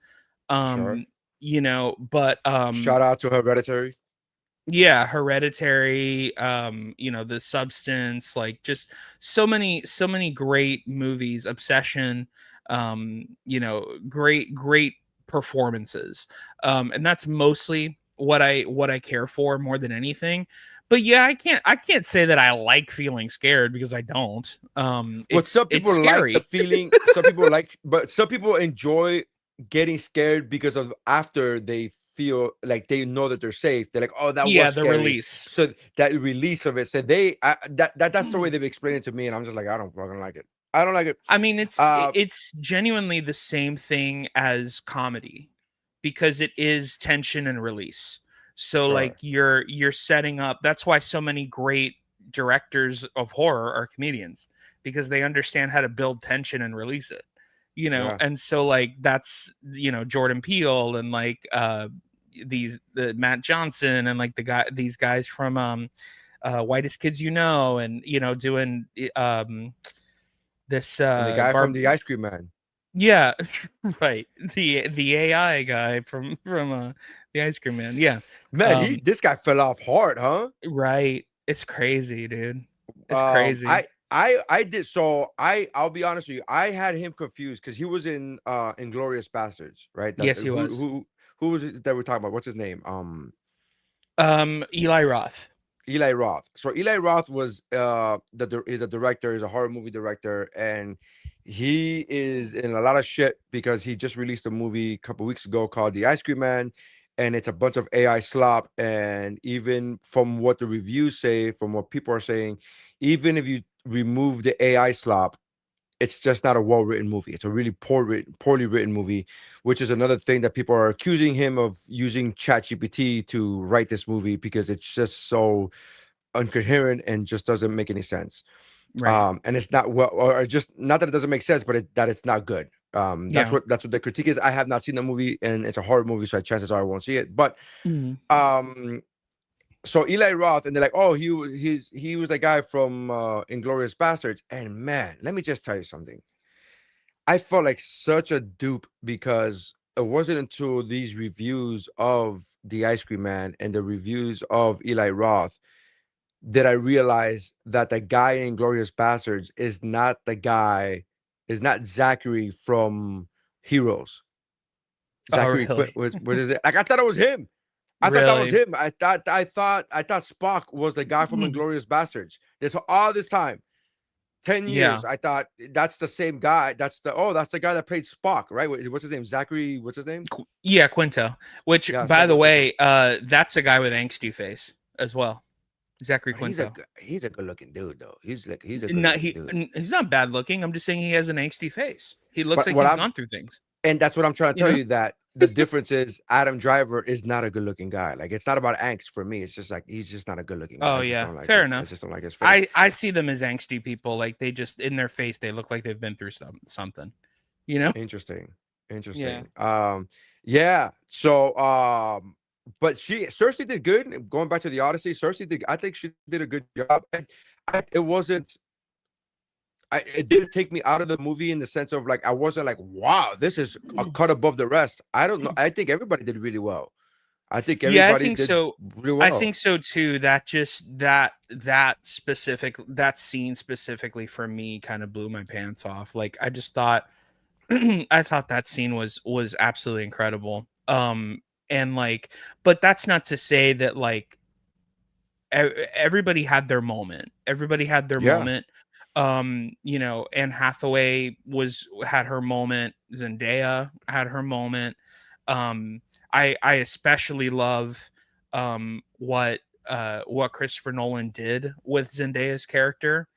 You know, but shout out to Hereditary. Yeah, Hereditary, you know, The Substance, like just so many great movies, Obsession, you know, great performances. And that's mostly what I care for more than anything. But yeah, I can't say that I like feeling scared, because I don't. Some people scary. like the feeling, but some people enjoy getting scared because of after they feel like they know that they're safe. They're like, oh, that was scary. The release. So that release of it. So that's the way they've explained it to me, and I'm just like, I don't fucking like it. I don't like it. I mean, it's genuinely the same thing as comedy, because it is tension and release. So like you're setting up. That's why so many great directors of horror are comedians, because they understand how to build tension and release it. You know, and so like that's, you know, Jordan Peele and like the Matt Johnson and like these guys from Whitest Kids You Know, and you know, doing this and the guy from The Ice Cream Man. Yeah, right. The AI guy from The Ice Cream Man. Yeah, man, this guy fell off hard, huh? Right. It's crazy, dude. It's crazy. I did. So I'll be honest with you. I had him confused because he was in Inglourious Bastards, right? Yes, he was. Who was it that we're talking about? What's his name? Eli Roth. Eli Roth. So Eli Roth was is a director, is a horror movie director, and he is in a lot of shit because he just released a movie a couple weeks ago called The Ice Cream Man, and it's a bunch of AI slop. And even from what the reviews say, from what people are saying, even if you remove the AI slop, it's just not a well-written movie. It's a really poorly written movie, which is another thing that people are accusing him of using ChatGPT to write this movie because it's just so incoherent and just doesn't make any sense. Right. And it's not well, or just not that it doesn't make sense, but that it's not good. That's what the critique is. I have not seen the movie, and it's a horror movie, so chances are I won't see it. But so Eli Roth, and they're like, oh, he was a guy from Inglourious Bastards, and man, let me just tell you something. I felt like such a dupe because it wasn't until these reviews of The Ice Cream Man and the reviews of Eli Roth that I realized that the guy in Inglourious Bastards is not Zachary from Heroes. Zachary really? what is it? Like I thought it was him. I thought that was him. I thought Spock was the guy from Inglourious Bastards. All this time, 10 years, I thought that's the same guy. That's the guy that played Spock, right? What's his name? Zachary. What's his name? Yeah, Quinto. Which, by the way, that's a guy with angsty face as well. Zachary Quinto. He's a good-looking dude, though. He's a good dude. He's not bad looking. I'm just saying he has an angsty face. He looks like he's gone through things. And that's what I'm trying to tell you, that the difference is Adam Driver is not a good-looking guy. Like, it's not about angst for me. It's just like he's just not a good-looking guy. Oh, yeah. Fair enough. I just don't like his face. I see them as angsty people. Like, they just, in their face, they look like they've been through something. You know? Interesting. Yeah. So, but Cersei did good. Going back to the Odyssey, I think she did a good job. It didn't take me out of the movie in the sense of like I wasn't like, wow, this is a cut above the rest. I don't know. I think everybody did really well. I think everybody did really well. I think so too. That scene specifically for me kind of blew my pants off. Like I just thought I thought that scene was absolutely incredible. And like, but that's not to say that like everybody had their moment. Moment. You know, Anne Hathaway had her moment. Zendaya had her moment. I especially love what Christopher Nolan did with Zendaya's character,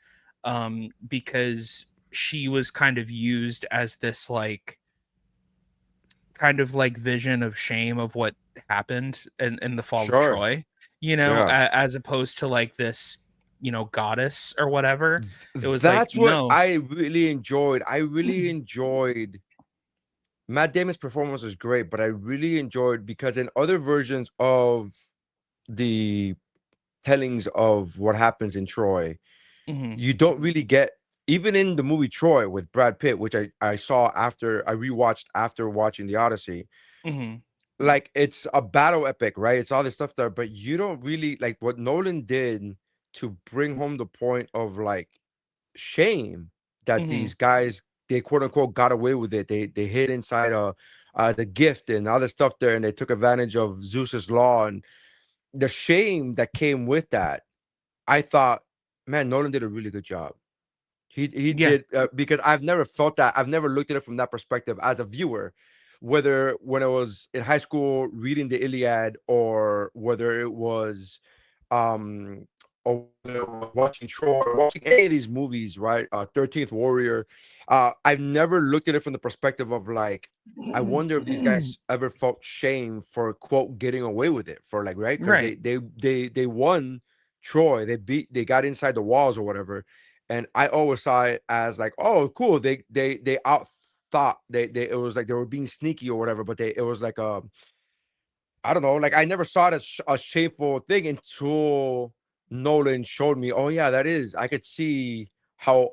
because she was kind of used as this like kind of like vision of shame of what happened in the fall of Troy, you know, as opposed to like this, you know, goddess or whatever. It was I really enjoyed. Matt Damon's performance was great, but I really enjoyed because in other versions of the tellings of what happens in Troy, you don't really get, even in the movie Troy with Brad Pitt, which I saw after I rewatched after watching the Odyssey. Like it's a battle epic, right? It's all this stuff there, but you don't really like what Nolan did to bring home the point of like shame that these guys, they quote unquote got away with it. They hid inside the gift and all this stuff there, and they took advantage of Zeus's law and the shame that came with that. I thought, man, Nolan did a really good job. He did, because I've never felt that. I've never looked at it from that perspective as a viewer, whether when I was in high school reading the Iliad or whether it was watching Troy, watching any of these movies, right? 13th Warrior. I've never looked at it from the perspective of like, I wonder if these guys ever felt shame for quote getting away with it, for like, right? They won Troy. They got inside the walls or whatever. And I always saw it as like, oh, cool. They out thought it was like they were being sneaky or whatever, but it was like I don't know, like I never saw it as a shameful thing until Nolan showed me, oh yeah, that is, I could see how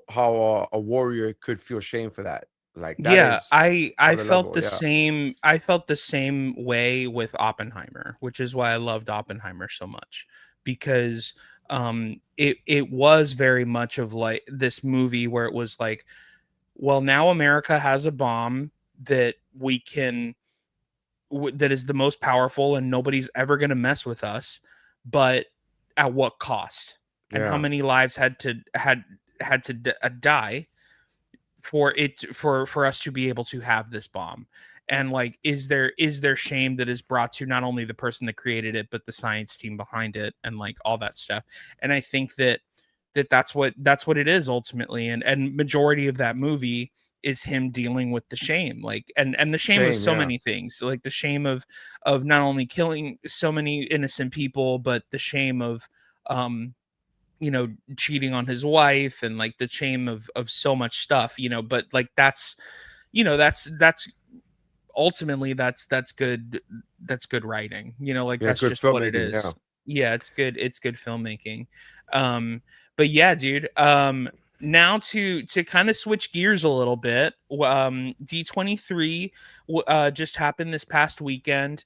a warrior could feel shame for that. Like that I felt the same. I felt the same way with Oppenheimer, which is why I loved Oppenheimer so much, because it was very much of like this movie where it was like, well, now America has a bomb that we can that is the most powerful and nobody's ever going to mess with us, but at what cost, and how many lives had to die for us to be able to have this bomb. And like, is there shame that is brought to not only the person that created it, but the science team behind it, and like all that stuff. And I think that's what it is ultimately. And majority of that movie is him dealing with the shame, like, and the shame of so many things, like the shame of not only killing so many innocent people, but the shame of cheating on his wife, and like the shame of so much stuff, but like that's ultimately that's good writing, like that's just what it is. Yeah, it's good filmmaking. But yeah, dude, now to kind of switch gears a little bit, D23 just happened this past weekend.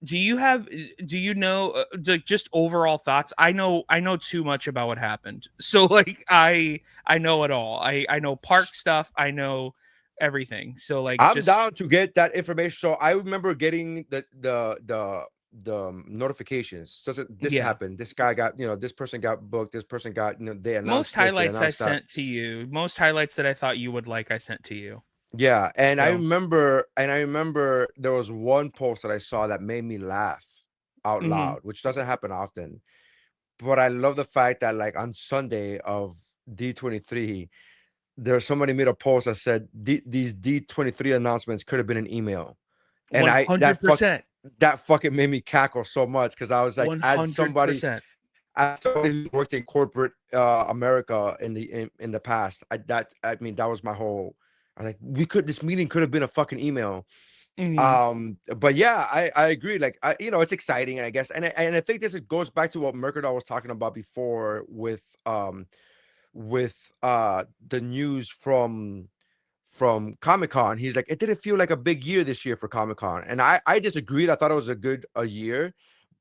Do you know just overall thoughts? I know too much about what happened, so like I know it all. I know park stuff, I know everything, so like I'm down to get that information. So I remember getting the notifications. So this happened, this guy got, this person got booked, this person got, they announced most highlights I sent to you, most highlights that I thought you would like, I sent to you. Yeah, and I remember there was one post that I saw that made me laugh out loud, which doesn't happen often. But I love the fact that like on Sunday of D23, there's somebody made a post that said these D23 announcements could have been an email. And 100%. that fucking made me cackle so much, because I was like, 100%. as somebody who worked in corporate America in the past, that was my whole. I'm like, this meeting could have been a fucking email. But yeah, I agree. Like, it's exciting, I guess. And I think this goes back to what Mercadal was talking about before with the news from Comic-Con. He's like, it didn't feel like a big year this year for Comic-Con. And I disagreed. I thought it was a year.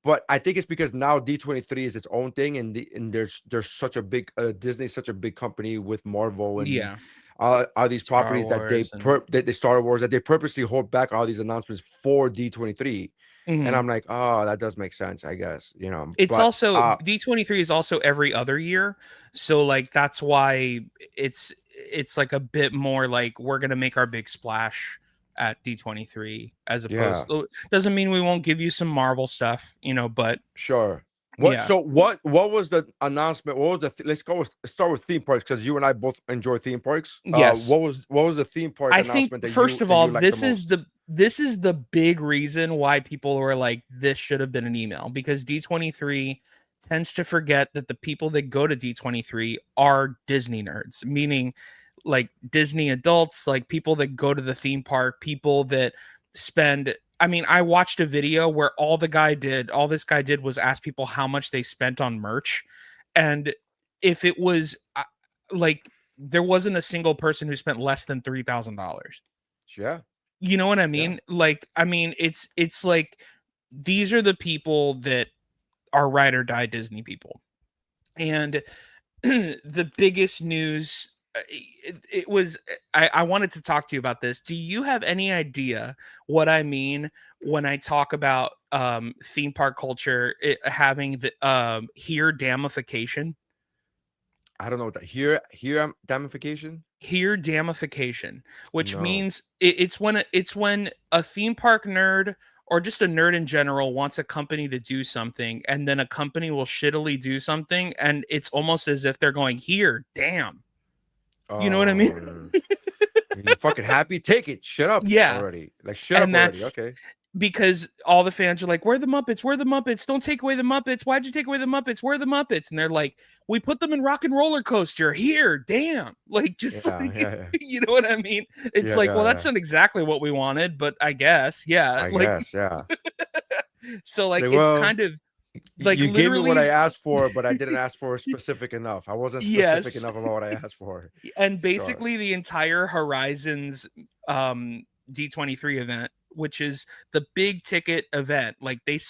But I think it's because now D23 is its own thing, and there's such a big Disney's such a big company with Marvel and all these Star properties Wars that they Star Wars, that they purposely hold back all these announcements for D23. And I'm like, oh, that does make sense, I guess. It's also D23 is also every other year, so like that's why it's like a bit more like we're gonna make our big splash at D23 as opposed to, doesn't mean we won't give you some Marvel stuff, but sure. So what was the announcement? What was let's start with theme parks, because you and I both enjoy theme parks. Yes. What was the theme park announcement? Think first of all, this is the big reason why people were like, this should have been an email, because D23 tends to forget that the people that go to D23 are Disney nerds, meaning like Disney adults, like people that go to the theme park, people that spend. I mean, I watched a video where all this guy did was ask people how much they spent on merch. And if it was like, there wasn't a single person who spent less than $3,000. Yeah. You know what I mean? Yeah. Like, I mean, it's like, these are the people that are ride or die Disney people. And the biggest news, it was, I wanted to talk to you about this. Do you have any idea what I mean when I talk about theme park culture having the here damification? I don't know what that here damification. Here damification, which means it's when a theme park nerd or just a nerd in general wants a company to do something, and then a company will shittily do something, and it's almost as if they're going, here, damn. You know what I mean? You fucking happy? Take it. Shut up. Yeah. Already. Like, shut up already. Okay. Because all the fans are like, where are the Muppets? Where are the Muppets? Don't take away the Muppets. Why'd you take away the Muppets? Where are the Muppets? And they're like, we put them in Rock and Roller Coaster. Here, damn. Like, just you know what I mean? It's that's not exactly what we wanted, but I guess. Yeah. I guess, yeah. So like it's kind of like, you gave me what I asked for, but I didn't ask for specific enough. I wasn't specific enough about what I asked for. And basically the entire Horizons D23 event, which is the big ticket event, like they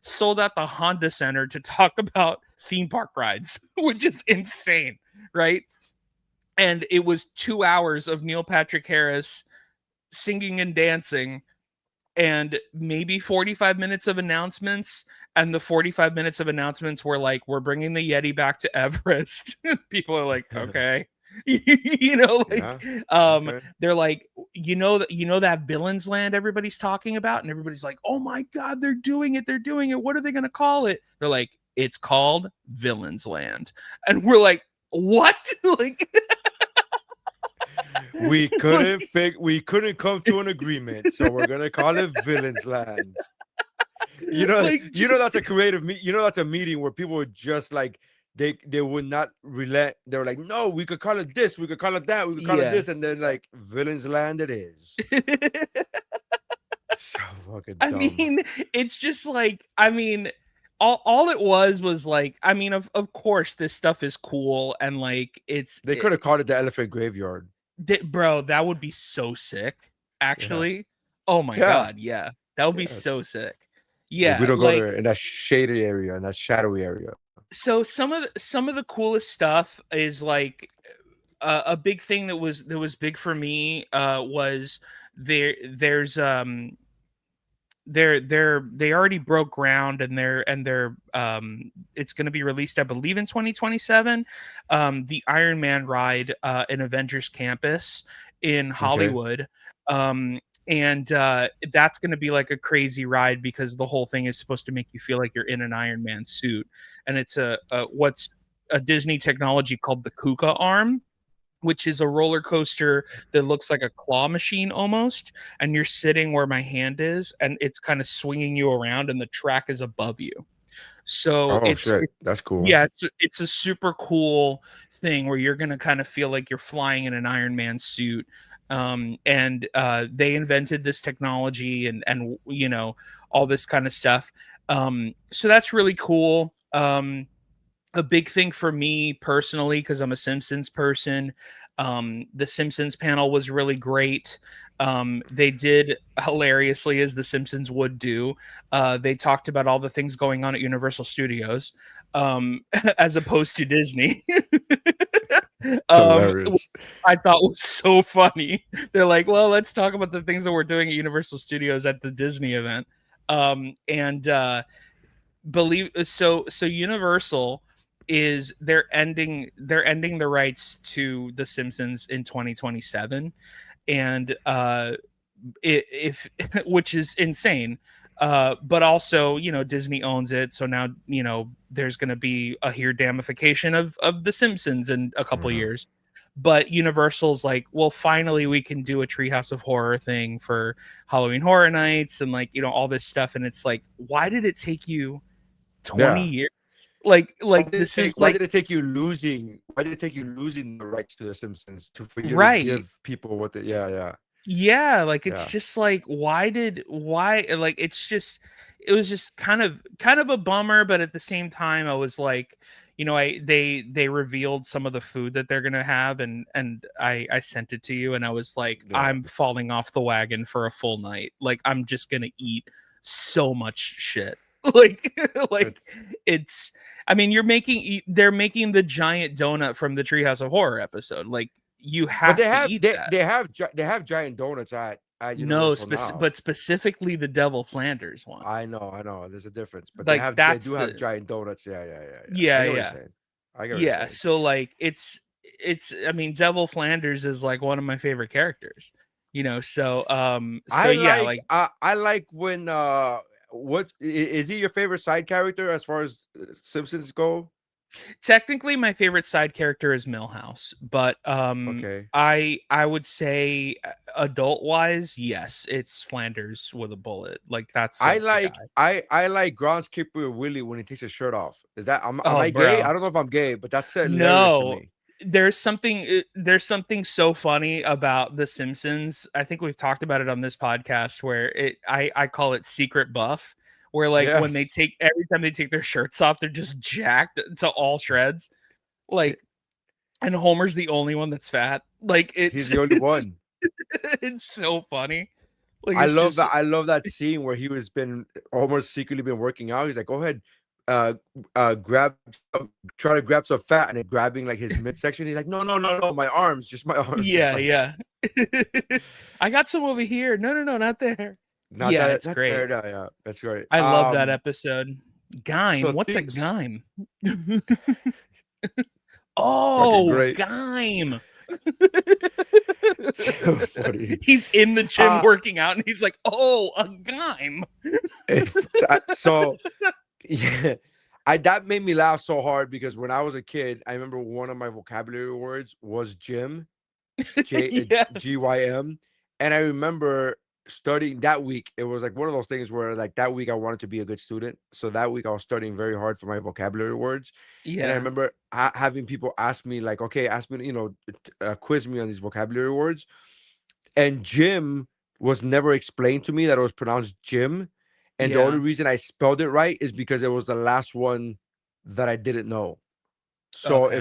sold out the Honda Center to talk about theme park rides, which is insane, right? And it was 2 hours of Neil Patrick Harris singing and dancing, and maybe 45 minutes of announcements, and the 45 minutes of announcements were like, we're bringing the Yeti back to Everest. People are like, okay. You know, like Okay. they're like, that Villains Land everybody's talking about, and everybody's like, oh my god, they're doing it, what are they gonna call it? They're like, it's called Villains Land. And we're like, what? Like, we couldn't come to an agreement, so we're gonna call it Villains Land. You know, like, that's a creative that's a meeting where people would just like they would not relent. They were like, no, we could call it this, we could call it that, we could call it this, and then like Villains Land it is. So fucking dumb. I mean, it's just like, I mean, all it was like, I mean, of course this stuff is cool, and like they could have called it the Elephant Graveyard. Bro, that would be so sick, actually. Oh my god, yeah, that would be so sick. Yeah, we don't go there in that shaded area, in that shadowy area. So some of the coolest stuff is like a big thing that was big for me was they already broke ground, and they're it's going to be released, I believe, in 2027. The Iron Man ride in Avengers Campus in Hollywood. And that's going to be like a crazy ride, because the whole thing is supposed to make you feel like you're in an Iron Man suit. And it's what's a Disney technology called the KUKA arm, which is a roller coaster that looks like a claw machine almost. And you're sitting where my hand is, and it's kind of swinging you around, and the track is above you. So that's cool. Yeah, it's a super cool thing where you're going to kind of feel like you're flying in an Iron Man suit. And they invented this technology and you know, all this kind of stuff. So that's really cool. A big thing for me personally, because I'm a Simpsons person, the Simpsons panel was really great. They did hilariously, as the Simpsons would do. They talked about all the things going on at Universal Studios, as opposed to Disney. I thought was so funny. They're like, well, let's talk about the things that we're doing at Universal Studios at the Disney event. So Universal is they're ending the rights to The Simpsons in 2027, and if which is insane. But also, you know, Disney owns it, so now, you know, there's going to be a damification of The Simpsons in a couple years. But Universal's like, well, finally we can do a Treehouse of Horror thing for Halloween Horror Nights, and like, you know, all this stuff. And it's like, why did it take you 20 years? Like this is why like, did it take you losing the rights to The Simpsons for you to give people what yeah, like it's just like, why like it was just kind of a bummer. But at the same time, I was like, you know, they revealed some of the food that they're gonna have, and I sent it to you, and I was like, I'm falling off the wagon for a full night. Like, I'm just gonna eat so much shit. like it's, I mean, they're making the giant donut from the Treehouse of Horror episode. Like, you have to eat that. They have giant donuts at but specifically the Devil Flanders one. I know there's a difference, but like, they do have giant donuts. Yeah. So like, it's I mean, Devil Flanders is like one of my favorite characters, you know. So I like when what is he your favorite side character as far as Simpsons go? Technically, my favorite side character is Milhouse, but I would say adult wise, yes, it's Flanders with a bullet. Like, that's I like Groundskeeper Willie when he takes his shirt off. Is that am I gay? I don't know if I'm gay, but that's hilarious to me. There's something so funny about The Simpsons. I think we've talked about it on this podcast, where I call it secret buff. Where like, when every time they take their shirts off, they're just jacked to all shreds. Like, and Homer's the only one that's fat. Like, he's the only one. It's so funny. Like, I love that scene where Homer's secretly been working out. He's like, go ahead, try to grab some fat, and then grabbing like his midsection. He's like, no, my arms, just my arms. Yeah. I got some over here. No, not there. Not Yeah, that it's not great. yeah, that's great. I love that episode. So Gime. What's a things gime? fucking Oh, great. gime. So funny. He's in the gym Uh working out and he's like, oh, a gime. so yeah, that made me laugh so hard because when I was a kid, I remember one of my vocabulary words was gym, Yeah. GYM, and I remember studying that week. It was like one of those things where like that week I wanted to be a good student, so that week I was studying very hard for my vocabulary words, and I Yeah. remember having people ask me like, okay, ask me, quiz me on these vocabulary words, and gym was never explained to me that it was pronounced Jim. And the only Yeah. reason I spelled it right is because it was the last one that I didn't know. So Okay.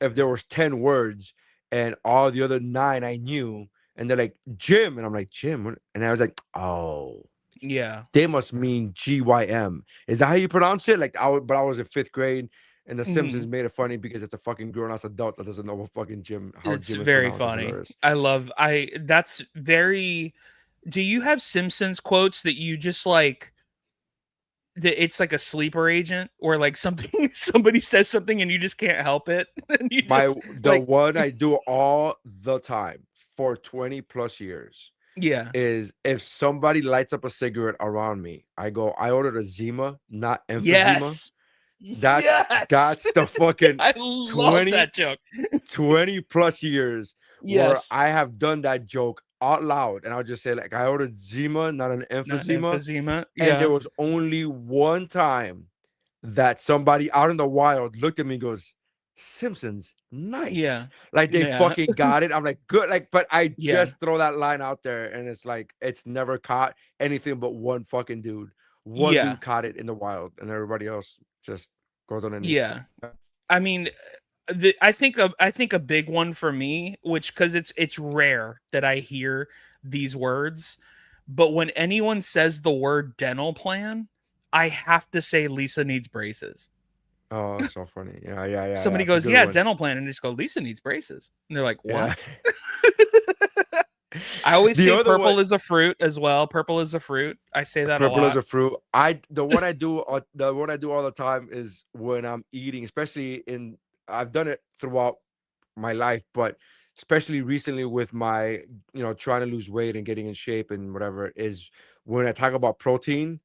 if there was 10 words and all the other 9 I knew, and they're like Jim, and I'm like Jim, and I was like, oh, Yeah. they must mean GYM. Is that how you pronounce it? Like but I was in 5th grade, and The Simpsons Mhm. made it funny because it's a fucking grown ass adult that doesn't know what fucking Jim how It's Jim is very pronounced. It's funny. hilarious. That's very. Do you have Simpsons quotes that you just like? That it's like a sleeper agent, or like something somebody says something and you just can't help it, and you just The like, one I do all the time for 20 plus years yeah, is if somebody lights up a cigarette around me, I ordered a Zima, not emphysema. yes, That's yes. the fucking I love 20 that joke. 20 plus years where Yes, I have done that joke out loud, and I'll just say like I ordered Zima, not an not emphysema. emphysema. And there Yeah, was only one time that somebody out in the wild looked at me and goes, Simpsons, yeah, nice. Like they yeah, fucking got it. I'm like, good. Like, but I yeah, just throw that line out there, and it's like it's never caught anything but one fucking dude. One yeah, dude caught it in the wild, and everybody else just goes on and yeah. I mean, I think a big one for me, which because it's rare that I hear these words, but when anyone says the word dental plan, I have to say Lisa needs braces. oh, it's so funny. Yeah. Somebody It's a goes, good yeah, one. dental plan, and just go, Lisa needs braces, and they're like, Yeah. what? I always The say other one, purple is a fruit as well. Purple is a fruit. I say that a purple is lot. a fruit. The one I do all the time is when I'm eating, especially I've done it throughout my life, but especially recently with my, trying to lose weight and getting in shape and whatever, is when I talk about protein,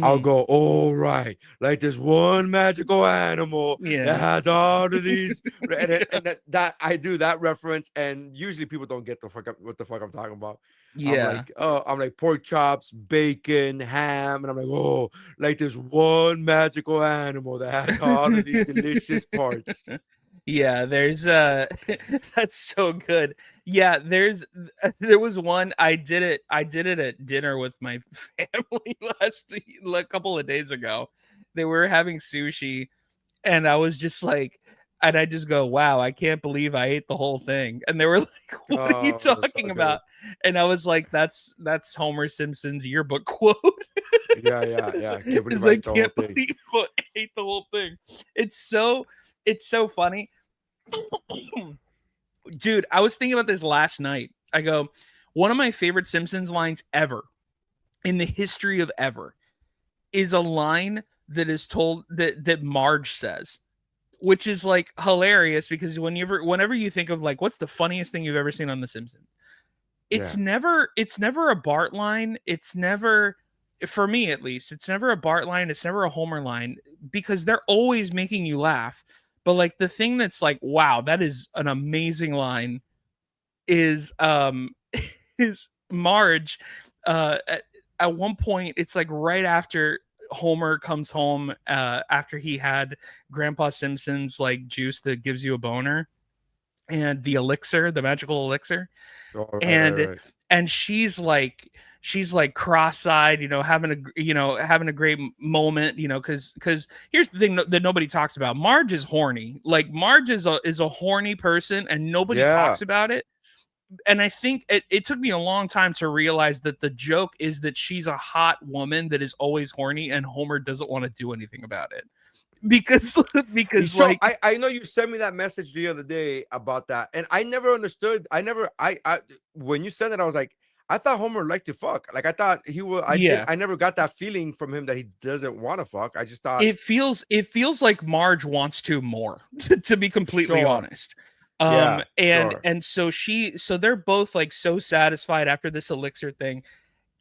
I'll Mhm. go, all right, like there's one magical animal that Yeah. has all of these, and that I do that reference, and usually people don't get what the fuck I'm talking about. Yeah. I'm like pork chops, bacon, ham, and I'm like, oh, like there's one magical animal that has all of these delicious parts. Yeah, there's that's so good. Yeah, there was one I did it at dinner with my family a couple of days ago. They were having sushi and I was just like, and I just go, wow, I can't believe I ate the whole thing. And they were like, what are you Oh, that's so talking good. about? And I was like, that's Homer Simpson's yearbook quote. Yeah. Can't believe Is I I ate the whole can't thing. believe I ate the whole thing. It's so funny. Dude, I was thinking about this last night. I go, one of my favorite Simpsons lines ever in the history of ever is a line that is told that Marge says, which is like hilarious because whenever you think of like what's the funniest thing you've ever seen on The Simpsons, it's Yeah. never a Bart line. It's never, for me at least, it's never a Bart line. It's never a Homer line because they're always making you laugh. But like the thing that's like, wow, that is an amazing line is is Marge at one point it's like right after Homer comes home after he had Grandpa Simpson's like juice that gives you a boner and the elixir, the magical elixir, Oh, and right. and she's like cross-eyed, having a great moment, because here's the thing that nobody talks about. Marge is horny. Like Marge is a horny person and nobody Yeah. talks about it. And I think it took me a long time to realize that the joke is that she's a hot woman that is always horny and Homer doesn't want to do anything about it because So like I know you sent me that message the other day about that, and I never understood. I when you sent it, I was like, I thought Homer liked to fuck. Like I thought he will. I never got that feeling from him that he doesn't want to fuck. I just thought it feels like Marge wants to more, to be completely honest. Yeah, and so they're both like so satisfied after this elixir thing.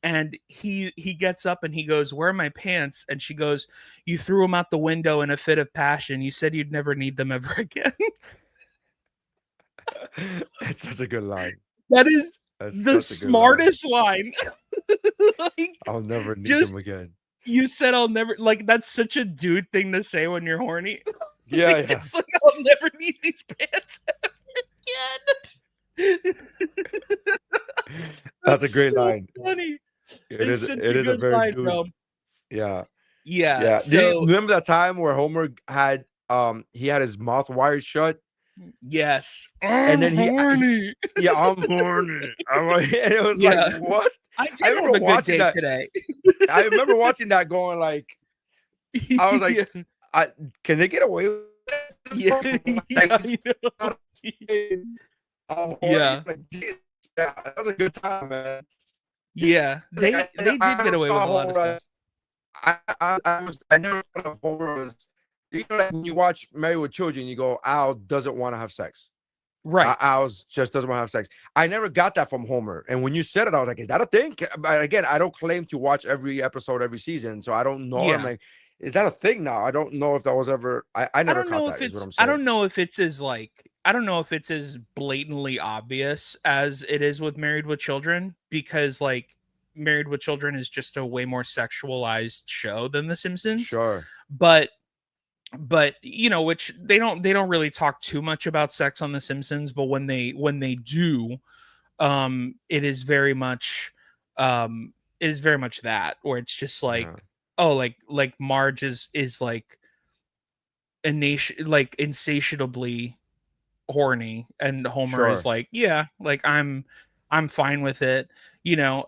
And he gets up and he goes, "Where are my pants?" And she goes, "You threw them out the window in a fit of passion. You said you'd never need them ever again." It's such a good line. That's the smartest line. Like, I'll never need them again. You said I'll never, like, that's such a dude thing to say when you're horny. Yeah, like, just like, I'll never need these pants ever again. That's a great line. Funny. It is a very line, dude. bro. Yeah. Yeah. Do you remember that time where Homer had he had his mouth wired shut? Yes. And then I'm horny. I'm horny. And it was like, what? I remember watching that today. I remember watching that going like, I was like, can they get away with this? Yeah. That was a good time, man. Yeah, they did get away with a lot of stuff. I never thought of Homer as, you know, like when you watch Married with Children, you go, Al doesn't want to have sex. Right. Al just doesn't want to have sex. I never got that from Homer. And when you said it, I was like, is that a thing? But again, I don't claim to watch every episode, every season. So I don't know. Yeah. I'm like, is that a thing now? I don't know if that was ever, I never caught that, is what I'm saying. I don't know if it's as blatantly obvious as it is with Married with Children, because like Married with Children is just a way more sexualized show than The Simpsons. Sure. But you know, which they don't really talk too much about sex on The Simpsons, but when they do, it is very much that, where it's just like, oh, like Marge is like insatiably horny, and Homer is like, yeah, like I'm fine with it, you know,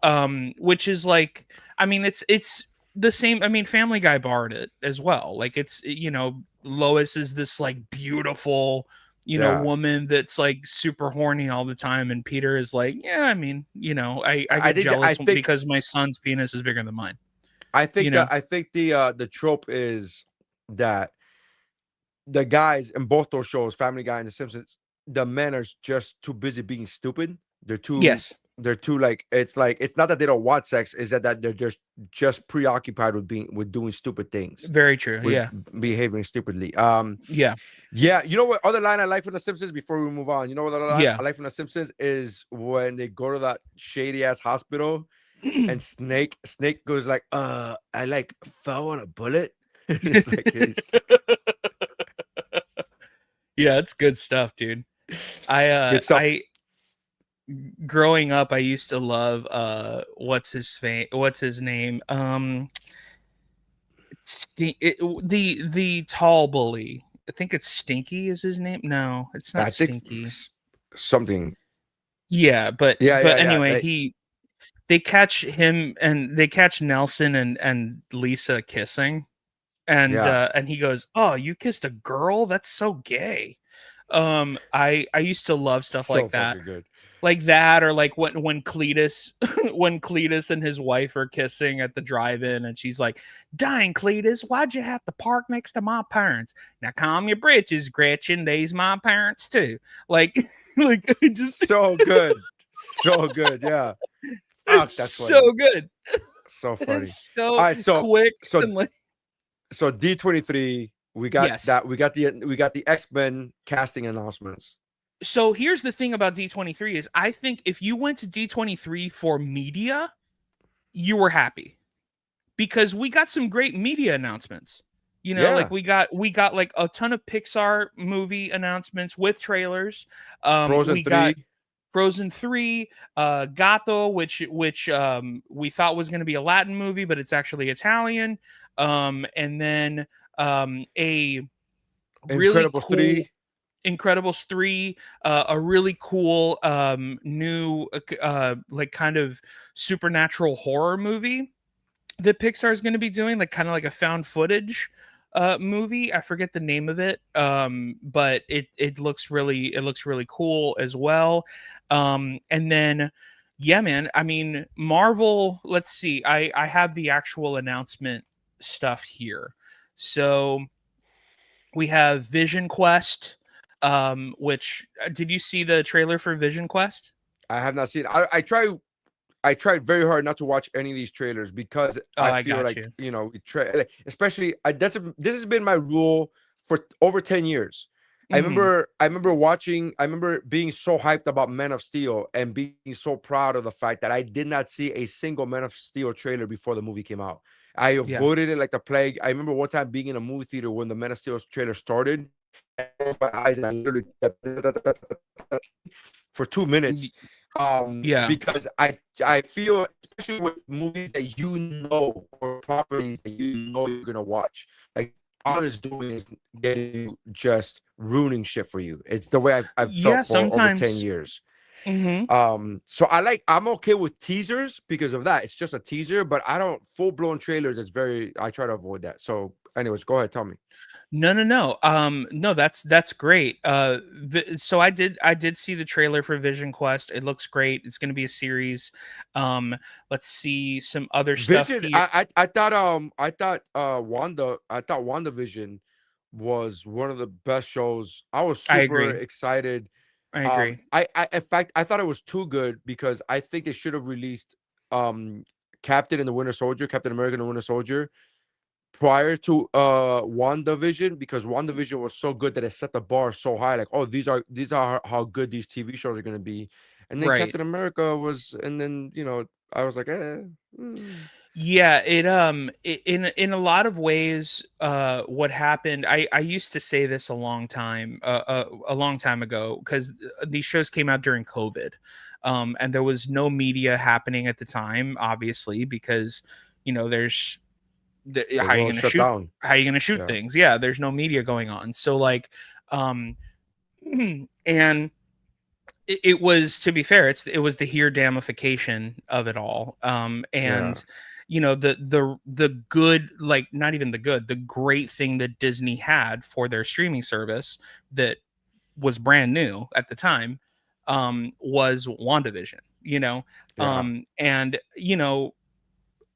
which is like, I mean, it's the same. I mean, Family Guy borrowed it as well. Like, it's, you know, Lois is this like beautiful, you know, woman that's like super horny all the time, and Peter is like, yeah, I mean, you know, I get jealous because my son's penis is bigger than mine. I think the trope is that the guys in both those shows, Family Guy and The Simpsons, the men are just too busy being stupid. They're too like, it's not that they don't want sex, is that they're just preoccupied with doing stupid things. Very true. Behaving stupidly. Yeah. You know what other line I like from The Simpsons before we move on? You know what other line I like from The Simpsons is when they go to that shady ass hospital and Snake goes like, I like fell on a bullet. It's like, yeah, it's good stuff, dude. Growing up, I used to love what's his name? The tall bully. I think it's Stinky is his name. No, it's not Stinky. Something. Yeah, but anyway, they catch him and they catch Nelson and Lisa kissing, and he goes, "Oh, you kissed a girl? That's so gay." I used to love stuff like that. Good. Like that, or like when Cletus and his wife are kissing at the drive-in, and she's like, "Dang, Cletus, why'd you have to park next to my parents? Now calm your britches, Gretchen. They's my parents too." Like just so good, yeah. That's so good, so funny, so quick. So D23, we got that. We got the X-Men casting announcements. So here's the thing about D23 is, I think if you went to D23 for media, you were happy, because we got some great media announcements. You know, like we got like a ton of Pixar movie announcements with trailers. Frozen 3. Got Frozen 3, Gatto, which we thought was going to be a Latin movie, but it's actually Italian. And then a really cool Incredibles 3, a really cool new like kind of supernatural horror movie that Pixar is going to be doing, like kind of like a found footage movie. I forget the name of it, but it looks really cool as well. And then Yeah, man. I mean, Marvel, let's see. I have the actual announcement stuff here. So we have Vision Quest, which did you see the trailer for Vision Quest? I have not seen. I tried very hard not to watch any of these trailers because Oh, I I feel got like you. especially this has been my rule for over 10 years. I Mhm. remember being so hyped about Man of Steel and being so proud of the fact that I did not see a single Man of Steel trailer before the movie came out. I Yeah. avoided it like the plague. I remember one time being in a movie theater when the Man of Steel trailer started. I closed my eyes and I literally for 2 minutes. Yeah. Because I feel, especially with movies that or properties that you're gonna watch, like all it's doing is getting you just ruining shit for you. It's the way I've Yeah, felt for over 10 sometimes. years. Mhm. So I'm okay with teasers because of that. It's just a teaser, but I don't full-blown trailers. I try to avoid that. So anyways, go ahead, tell me. No. No, that's great. So I did see the trailer for Vision Quest. It looks great. It's going to be a series. Let's see some other stuff Vision, here. I thought WandaVision was one of the best shows. I was I super agree. excited. I agree. I in fact I thought it was too good because I think they should have released Captain America and the Winter Soldier prior to WandaVision, because WandaVision was so good that it set the bar so high, like, oh, these are how good these TV shows are going to be. And then Right. Captain America was, and then I was like, Yeah, in a lot of ways, what happened, I used to say this a long time ago, because these shows came out during COVID. And there was no media happening at the time, obviously, because there's the how are you world gonna shut shoot down. Yeah. things? Yeah, there's no media going on. So like, um and it was, to be fair, it was the here damification of it all. Yeah. And the good, like, not even the good, the great thing that Disney had for their streaming service that was brand new at the time, was WandaVision, Yeah.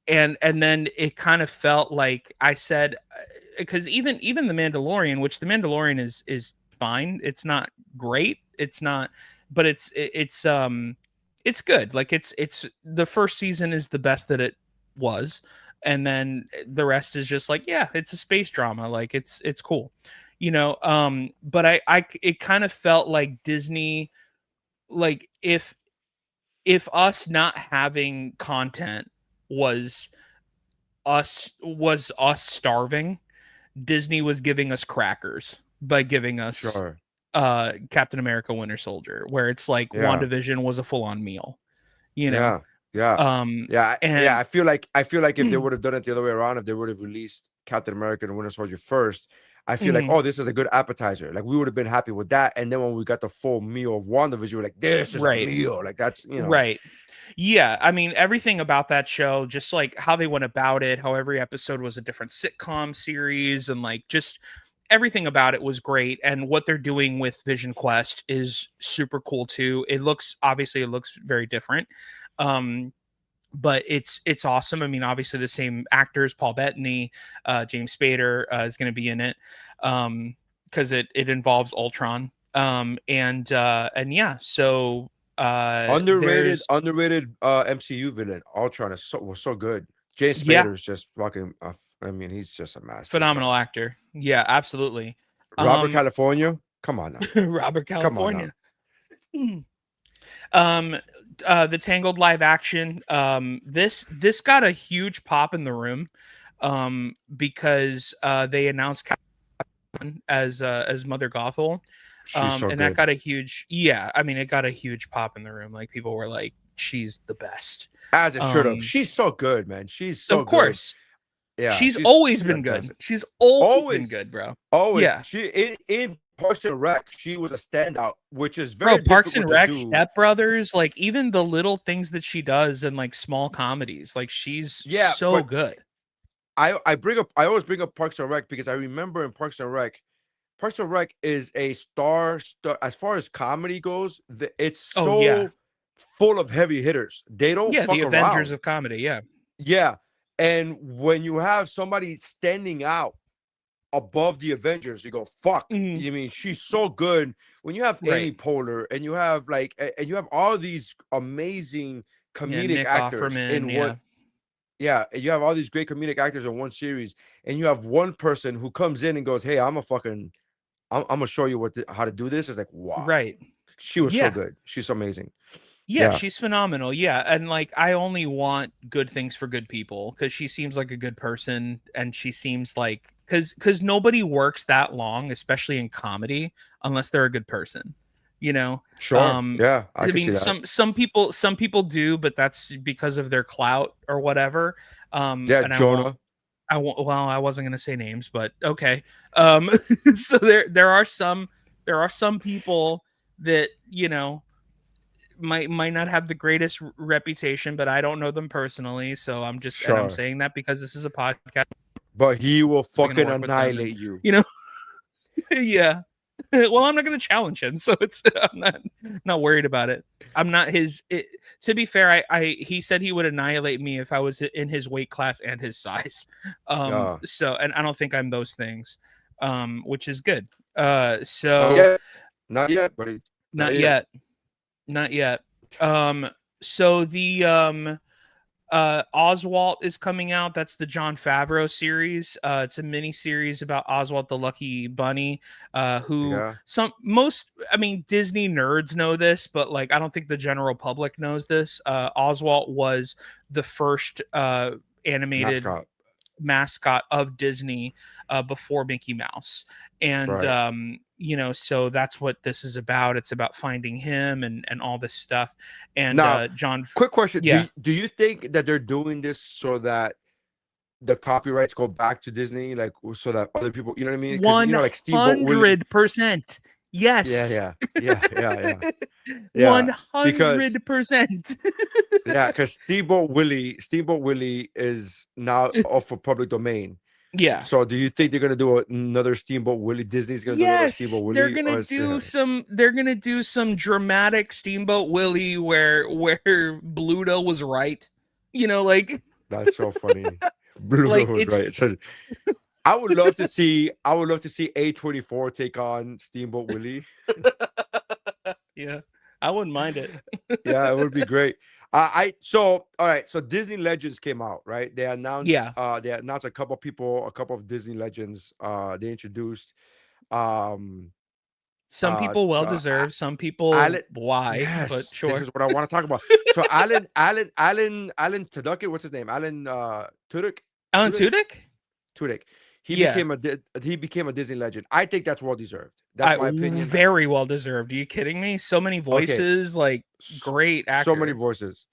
and and then it kind of felt like, I said, because even the Mandalorian, which the Mandalorian is fine, it's not great, it's not, but it's good. Like, it's the first season is the best that it was, and then the rest is just like, yeah, it's a space drama, like it's cool, but I it kind of felt like Disney, like, if us not having content was us starving, Disney was giving us crackers by giving us Sure. Captain America Winter Soldier, where it's like Yeah. WandaVision was a full-on meal, you know. Yeah. Yeah. Um Yeah. and I feel like if they would have done it the other way around, if they would have released Captain America and Winter Soldier first, I feel like, mhm, oh, this is a good appetizer. Like, we would have been happy with that. And then when we got the full meal of WandaVision, we're like, this is a right. meal. Like, that's Right. Yeah, I mean, everything about that show, just like how they went about it, how every episode was a different sitcom series, and like just everything about it was great. And what they're doing with Vision Quest is super cool too. It looks very different. Um but it's awesome. I mean, obviously the same actors, Paul Bettany, James Spader is going to be in it, because it involves Ultron. And yeah, so underrated, there's MCU villain. Ultron was so good. James yeah, Spader is just fucking. I mean, he's just a master, bro. phenomenal actor. Yeah, absolutely. Robert Um, California, come on now, Robert come on now. California. um the Tangled live action, this got a huge pop in the room, because they announced Catwoman as Mother Gothel, She's so and that good, got a huge, yeah, I mean, it got a huge pop in the room. Like, people were like, she's the best. as it should have. um She's so good, man. She's so of good. course, Yeah, she's she's always been good, fantastic. she's always been Always, good, bro. always. Yeah. She in Parks and Rec, she was a standout, which is Bro, very Parks difficult and to Rec, do. Step Brothers, like, even the little things that she does in like small comedies, like, she's Yeah, so but good. I always bring up Parks and Rec because I remember in Parks and Rec is a star as far as comedy goes. It's Oh yeah. full of heavy hitters. They don't Yeah, fuck the Avengers around. of comedy. Yeah. Yeah. And when you have somebody standing out above the Avengers, you go, fuck. Mhm. You mean she's so good. When you have Amy Right. Poehler and you have and you have all these amazing Yeah, comedic Nick actors Offerman. in Yeah. one, yeah, and you have all these great comedic actors in one series, and you have one person who comes in and goes, "Hey, I'm gonna show you how to do this." It's like, wow, Right. she was so Yeah. good. She's amazing. Yeah, Yeah. she's phenomenal. Yeah, and like I only want good things for good people because she seems like a good person, and she seems like because nobody works that long, especially in comedy, unless they're a good person. You know, Sure. Yeah, I can see mean, that. some people do, but that's because of their clout or whatever. Yeah, And Jonah. well, I wasn't gonna say names, but okay. So there are some people that might not have the greatest reputation, but I don't know them personally, so I'm Sure. saying that because this is a podcast. But he will I'm gonna fucking work with them and, annihilate you. Yeah. Well, I'm not going to challenge him, so I'm not worried about it. I'm not to be fair, he said he would annihilate me if I was in his weight class and his size. So, and I don't think I'm those things, which is good. So not yet, buddy. Not yet. So the Oswald is coming out. That's the Jon Favreau series. It's a mini series about Oswald the Lucky Bunny, who Disney nerds know this, but like I don't think the general public knows this. Oswald was the first animated mascot of Disney before Mickey Mouse. And right. So that's what this is about. It's about finding him and all this stuff. And now, John, quick question. Yeah. Do you think that they're doing this so that the copyrights go back to Disney, like so that other people, you know what I mean? 100%. Yes. Yeah. 100%. Yeah, because Steamboat Willie is now off for public domain. Yeah. So do you think they're gonna do another Steamboat Willie? Disney's gonna do another Steamboat Willie? They're gonna do some dramatic Steamboat Willie where Bluto was right. That's so funny. Bluto was right. So I would love to see A24 take on Steamboat Willie. Yeah, I wouldn't mind it. Yeah, it would be great. All right. So Disney Legends came out, right? They announced a couple of Disney Legends. They introduced some people well deserved, some people why, yes, but sure. This is what I want to talk about. So Alan Tudyk, what's his name? Alan Tudyk. Alan Tudyk? He became a Disney legend. I think that's well deserved. That's my opinion. Very well deserved. Are you kidding me? So many voices, like great actor. So many voices.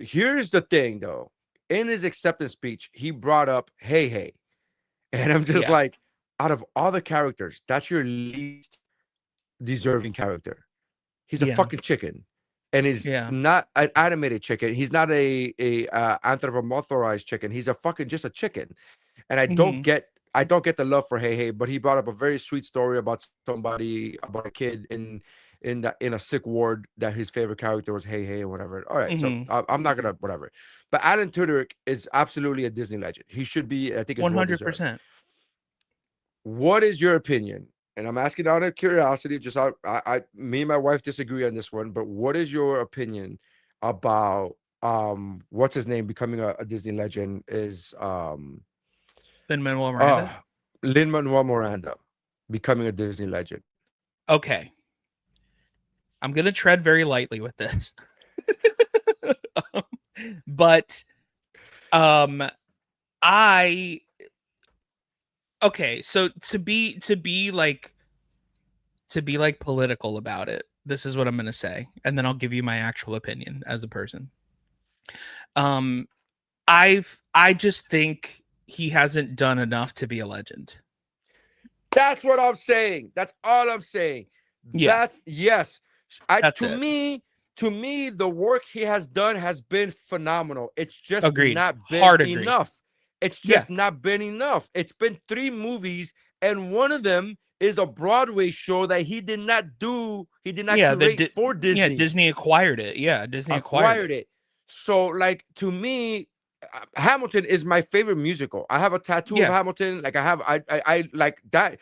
Here's the thing though. In his acceptance speech, he brought up Hey. And I'm just like, out of all the characters, that's your least deserving character. He's a fucking chicken. And he's not an animated chicken. He's not a anthropomorphized chicken. He's just a chicken. And I don't get the love for Hey, but he brought up a very sweet story about a kid in a sick ward that his favorite character was Hey or whatever. All right, so I'm not gonna whatever. But Alan Tudyk is absolutely a Disney legend. He should be. I think it's 100%. What is your opinion? And I'm asking out of curiosity. Just me and my wife disagree on this one. But what is your opinion about what's his name becoming a Disney legend? Is Lin-Manuel Miranda? Lin-Manuel Miranda becoming a Disney legend. Okay. I'm going to tread very lightly with this. But okay, so to be like political about it, this is what I'm going to say, and then I'll give you my actual opinion as a person. I just think he hasn't done enough to be a legend. That's what I'm saying. That's all I'm saying. Yeah. To me, the work he has done has been phenomenal. It's just not been enough. It's just not been enough. It's been 3 movies and one of them is a Broadway show that he did not do. He did not create for Disney. Yeah, Disney acquired it. Yeah, Disney acquired it. So, like, to me, Hamilton is my favorite musical. I have a tattoo of Hamilton. Like, I like that.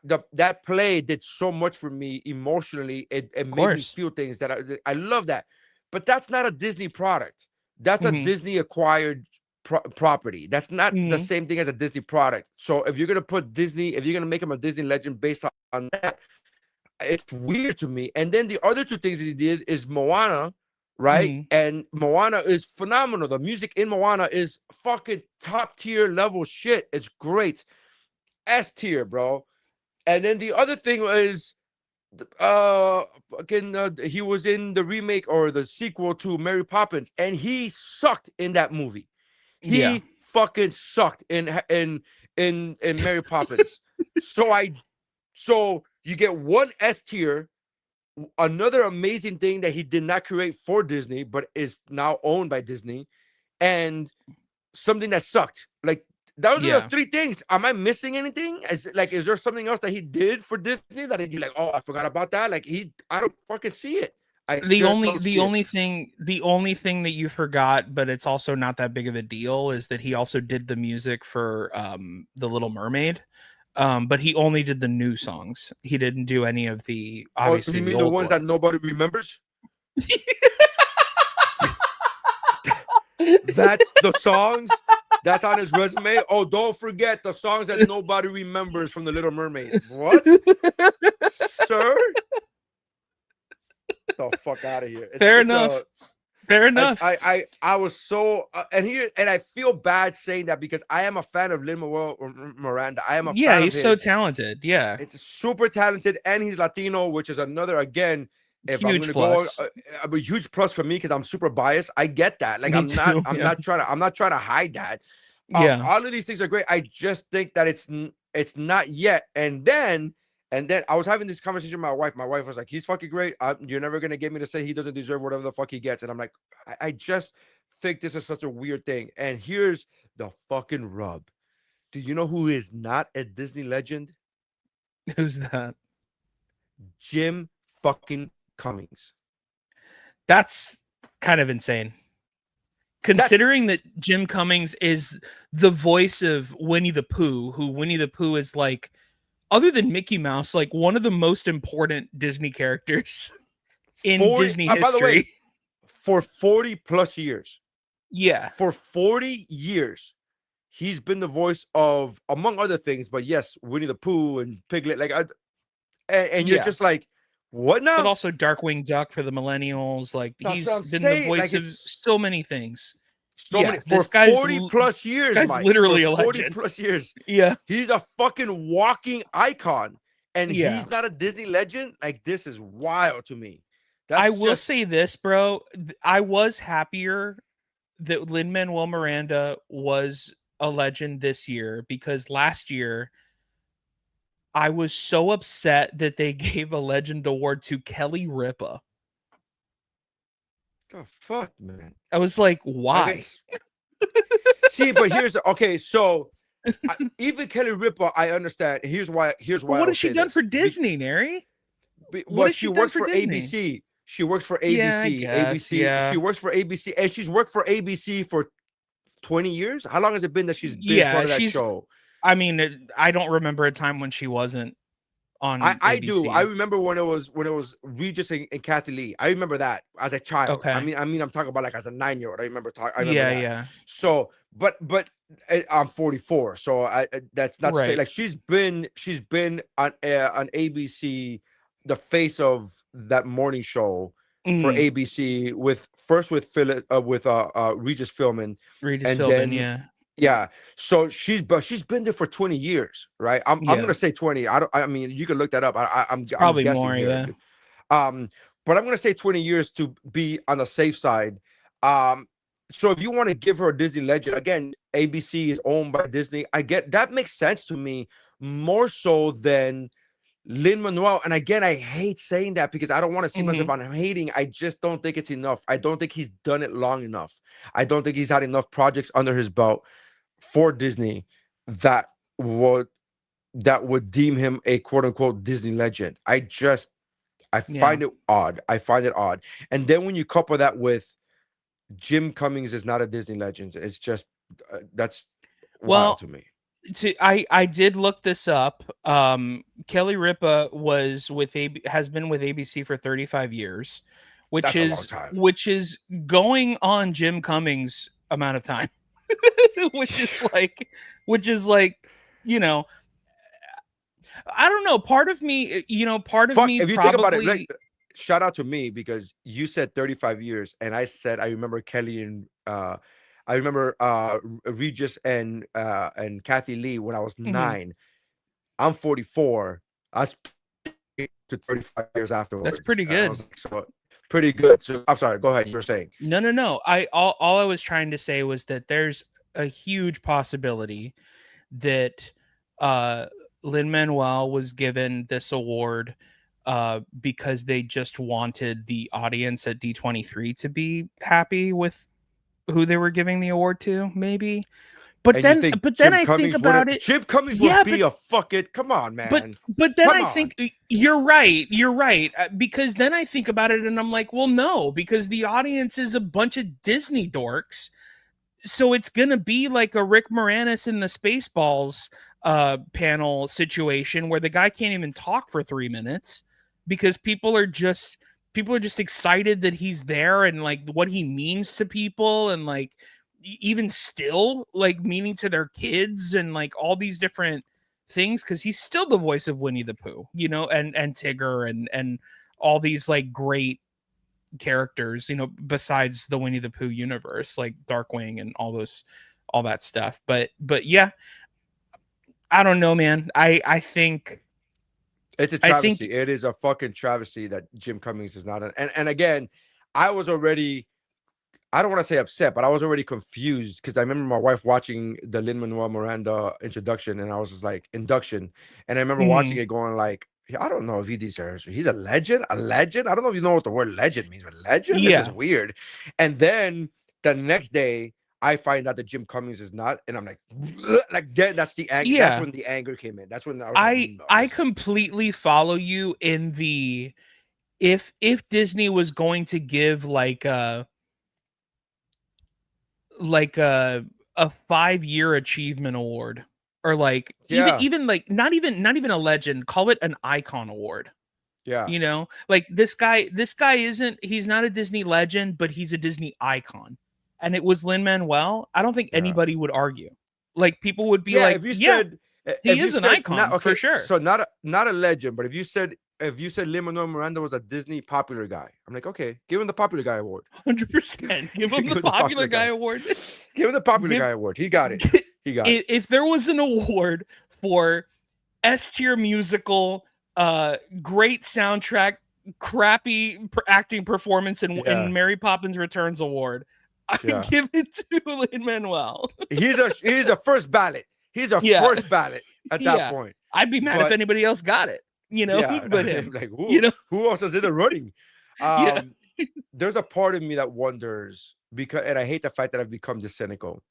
That play did so much for me emotionally. It made me feel things that I love that. But that's not a Disney product. That's a Disney acquired property. That's not the same thing as a Disney product. So if you're gonna put Disney, if you're gonna make him a Disney legend based on that, it's weird to me. And then the other two things that he did is Moana, right? And Moana is phenomenal. The music in Moana is fucking top tier level shit. It's great. S tier, bro. And then the other thing was he was in the remake or the sequel to Mary Poppins, and he sucked in that movie. He fucking sucked in Mary Poppins. So you get one S tier, another amazing thing that he did not create for Disney, but is now owned by Disney, and something that sucked. Like, those are the three things. Am I missing anything? Is there something else that he did for Disney that you're like, oh, I forgot about that? Like, I don't fucking see it. The only thing that you forgot, but it's also not that big of a deal, is that he also did the music for The Little Mermaid. But he only did the new songs. He didn't do any of the, obviously, you mean the ones that nobody remembers? That's the songs that's on his resume. Oh, don't forget the songs that nobody remembers from The Little Mermaid. What? Sir? Get the fuck out of here. Fair enough. Fair enough. I was so and I feel bad saying that because I am a fan of Lin-Manuel Miranda. I am a fan he's of so his. talented. Yeah, it's super talented, and he's Latino, which is another, again, if huge I'm plus. Go, a huge plus for me because I'm super biased. I get that. Like, I'm not trying to hide that. All of these things are great. I just think that it's not yet. And then I was having this conversation with my wife. My wife was like, he's fucking great. You're never going to get me to say he doesn't deserve whatever the fuck he gets. And I'm like, I just think this is such a weird thing. And here's the fucking rub. Do you know who is not a Disney legend? Who's that? Jim fucking Cummings. That's kind of insane. Considering that Jim Cummings is the voice of Winnie the Pooh, who Winnie the Pooh is, like, other than Mickey Mouse, like, one of the most important Disney characters in Disney history. By the way, for 40 plus years. Yeah. For 40 years, he's been the voice of, among other things, but yes, Winnie the Pooh and Piglet. Like, and you're just like, what now? But also Darkwing Duck for the millennials. Like, he's been the voice of so many things. So many for 40 plus years. This guy's literally a legend. 40 plus years. Yeah. He's a fucking walking icon. And he's not a Disney legend. Like, this is wild to me. I will say this, bro. I was happier that Lin-Manuel Miranda was a legend this year, because last year I was so upset that they gave a legend award to Kelly Ripa. Oh, fuck, man. I was like, why? See, but here's okay. So even Kelly Ripa, I understand. Here's why. What has she done for Disney, Neri? Well, she works for ABC. She works for ABC. ABC. She works for ABC, and she's worked for ABC for 20 years. How long has it been that she's been part of that show? I mean, I don't remember a time when she wasn't on. I do. I remember when it was Regis and Kathy Lee. I remember that as a child. Okay. I mean, I'm talking about like as a 9-year-old. I remember talking. Yeah. So, but I'm 44, so that's not to say, like, she's been on ABC, the face of that morning show for ABC with Regis Philbin. Yeah. So she's been there for 20 years, right? I'm gonna say 20. I mean, you can look that up. I'm probably guessing more, here. But I'm gonna say 20 years to be on the safe side. So if you want to give her a Disney legend, again, ABC is owned by Disney. I get that, makes sense to me more so than Lin-Manuel. And again, I hate saying that because I don't want to seem as if I'm hating. I just don't think it's enough. I don't think he's done it long enough. I don't think he's had enough projects under his belt for Disney that would that would deem him a quote unquote Disney legend. I find it odd. I find it odd. And then when you couple that with Jim Cummings is not a Disney legend, it's just that's wild to me. I did look this up. Kelly Ripa has been with ABC for 35 years, which is going on Jim Cummings' amount of time. which is like, you know, I don't know. Part of me, if you think about it, like, shout out to me because you said 35 years, and I said I remember Kelly and I remember Regis and Kathy Lee when I was 9. I'm 44. I was to 35 years afterwards. That's pretty good. So pretty good. So I'm sorry. Go ahead. You were saying. No. All I was trying to say was that there's a huge possibility that Lin-Manuel was given this award because they just wanted the audience at D23 to be happy with who they were giving the award to, maybe. But then I think about it. Jim Cummings would be a fucking, come on, man. But then I think you're right, because then I think about it and I'm like, well, no, because the audience is a bunch of Disney dorks, so it's gonna be like a Rick Moranis in the Spaceballs panel situation where the guy can't even talk for 3 minutes because people are just excited that he's there and like what he means to people and like even still like meaning to their kids and like all these different things because he's still the voice of Winnie the Pooh, you know, and Tigger and all these like great characters, you know, besides the Winnie the Pooh universe, like Darkwing and all that stuff. But yeah, I don't know, man. I think it's a travesty. It is a fucking travesty that Jim Cummings is not. And again, I was already, I don't want to say upset, but I was already confused because I remember my wife watching the Lin-Manuel Miranda introduction, and I was just like, induction. And I remember watching it going like, I don't know if he deserves it. He's a legend. I don't know if you know what the word legend means, but legend? Yeah. This is weird. And then the next day, I find out that Jim Cummings is not, and I'm like that's the anger. Yeah. That's when the anger came in. That's when I completely follow you in the if Disney was going to give like a 5-year achievement award or like even like not even a legend, call it an icon award. Yeah, you know, like this guy he's not a Disney legend, but he's a Disney icon. And it was Lin-Manuel, I don't think anybody would argue. Like people would be like, if you said he is an icon for sure. So not a legend, but if you said Lin-Manuel Miranda was a Disney popular guy, I'm like, okay, give him the popular guy award. 100%. Give him the popular guy award. Give him the popular guy award. He got it. He got it. If there was an award for S-tier musical, great soundtrack, crappy acting performance in Mary Poppins Returns award, I give it to Lin-Manuel. He's a first ballot. He's a first ballot at that point. I'd be mad if anybody else got it. You know, but him. Like, who else is in the running? There's a part of me that wonders and I hate the fact that I've become this cynical.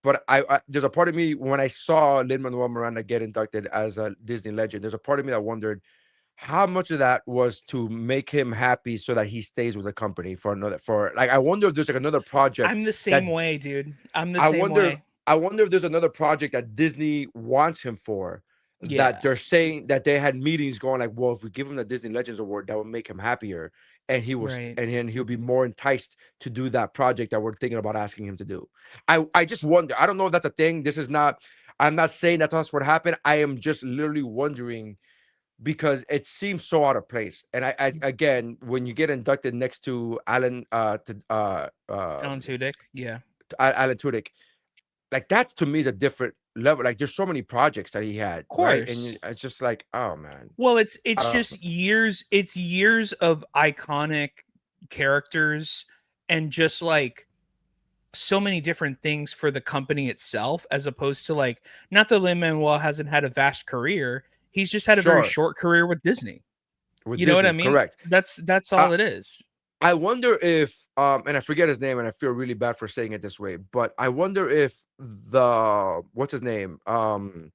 But there's a part of me when I saw Lin-Manuel Miranda get inducted as a Disney legend. There's a part of me that wondered how much of that was to make him happy so that he stays with the company I wonder if there's like another project. I'm the same way, dude. I'm the same way. I wonder if there's another project that Disney wants him for that they're saying that they had meetings going like, well, if we give him the Disney Legends Award, that would make him happier. And he was, and then he'll be more enticed to do that project that we're thinking about asking him to do. I just wonder. I don't know if that's a thing. I'm not saying that's what happened. I am just literally wondering because it seems so out of place. And I again, when you get inducted next to Alan Tudyk, Alan Tudyk, like that to me is a different level. Like there's so many projects that he had, of course, right? And it's just like, oh man. Well, it's just years. It's years of iconic characters and just like so many different things for the company itself, as opposed to like, not that Lin-Manuel hasn't had a vast career. He's just had a very short career with Disney. Know what I mean? Correct. That's all it is. I wonder if and I forget his name, and I feel really bad for saying it this way, but I wonder if what's his name? The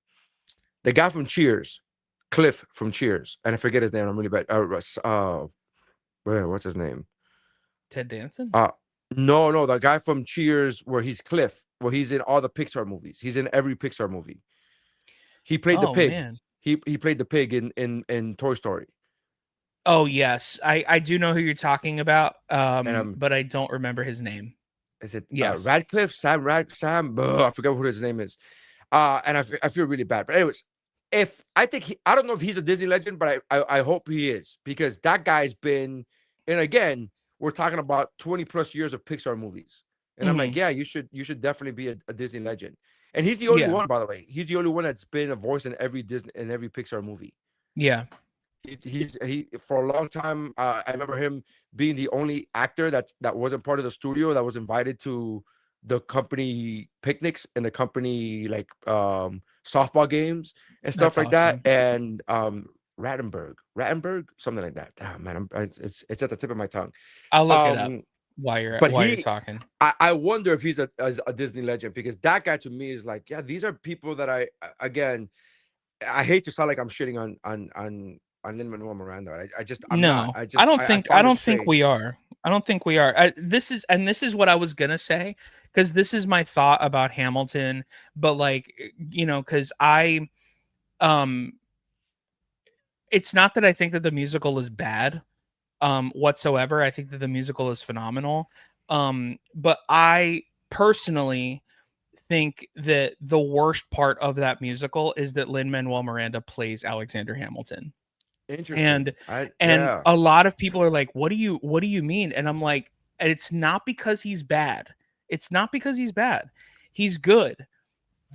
the guy from Cheers, Cliff from Cheers, and I forget his name. I'm really bad. What's his name? Ted Danson? No, the guy from Cheers, where he's Cliff, where he's in all the Pixar movies. He's in every Pixar movie. He played the pig. Man. He played the pig in Toy Story. Oh yes, I do know who you're talking about. But I don't remember his name. Is it Yes. Radcliffe? Sam? I forgot who his name is. And I feel really bad. But anyways, I don't know if he's a Disney legend, but I hope he is, because that guy's been, and again, we're talking about 20 plus years of Pixar movies. And I'm like, yeah, you should definitely be a Disney legend. And he's the only one, by the way. He's the only one that's been a voice in every Pixar movie. Yeah. He for a long time. I remember him being the only actor that wasn't part of the studio that was invited to the company picnics and the company softball games and stuff like that. And Rattenberg, something like that. Damn, man, it's at the tip of my tongue. I'll look it up while you're talking. I wonder if he's a Disney legend, because that guy to me is like, yeah, these are people that I hate to sound like I'm shitting on Lin-Manuel Miranda. I don't think we are. I don't think we are. This is what I was gonna say, because this is my thought about Hamilton. But because it's not that I think that the musical is bad whatsoever. I think that the musical is phenomenal. But I personally think that the worst part of that musical is that Lin-Manuel Miranda plays Alexander Hamilton. Interesting. And a lot of people are like, what do you mean? And I'm like, it's not because he's bad. It's not because he's bad. He's good.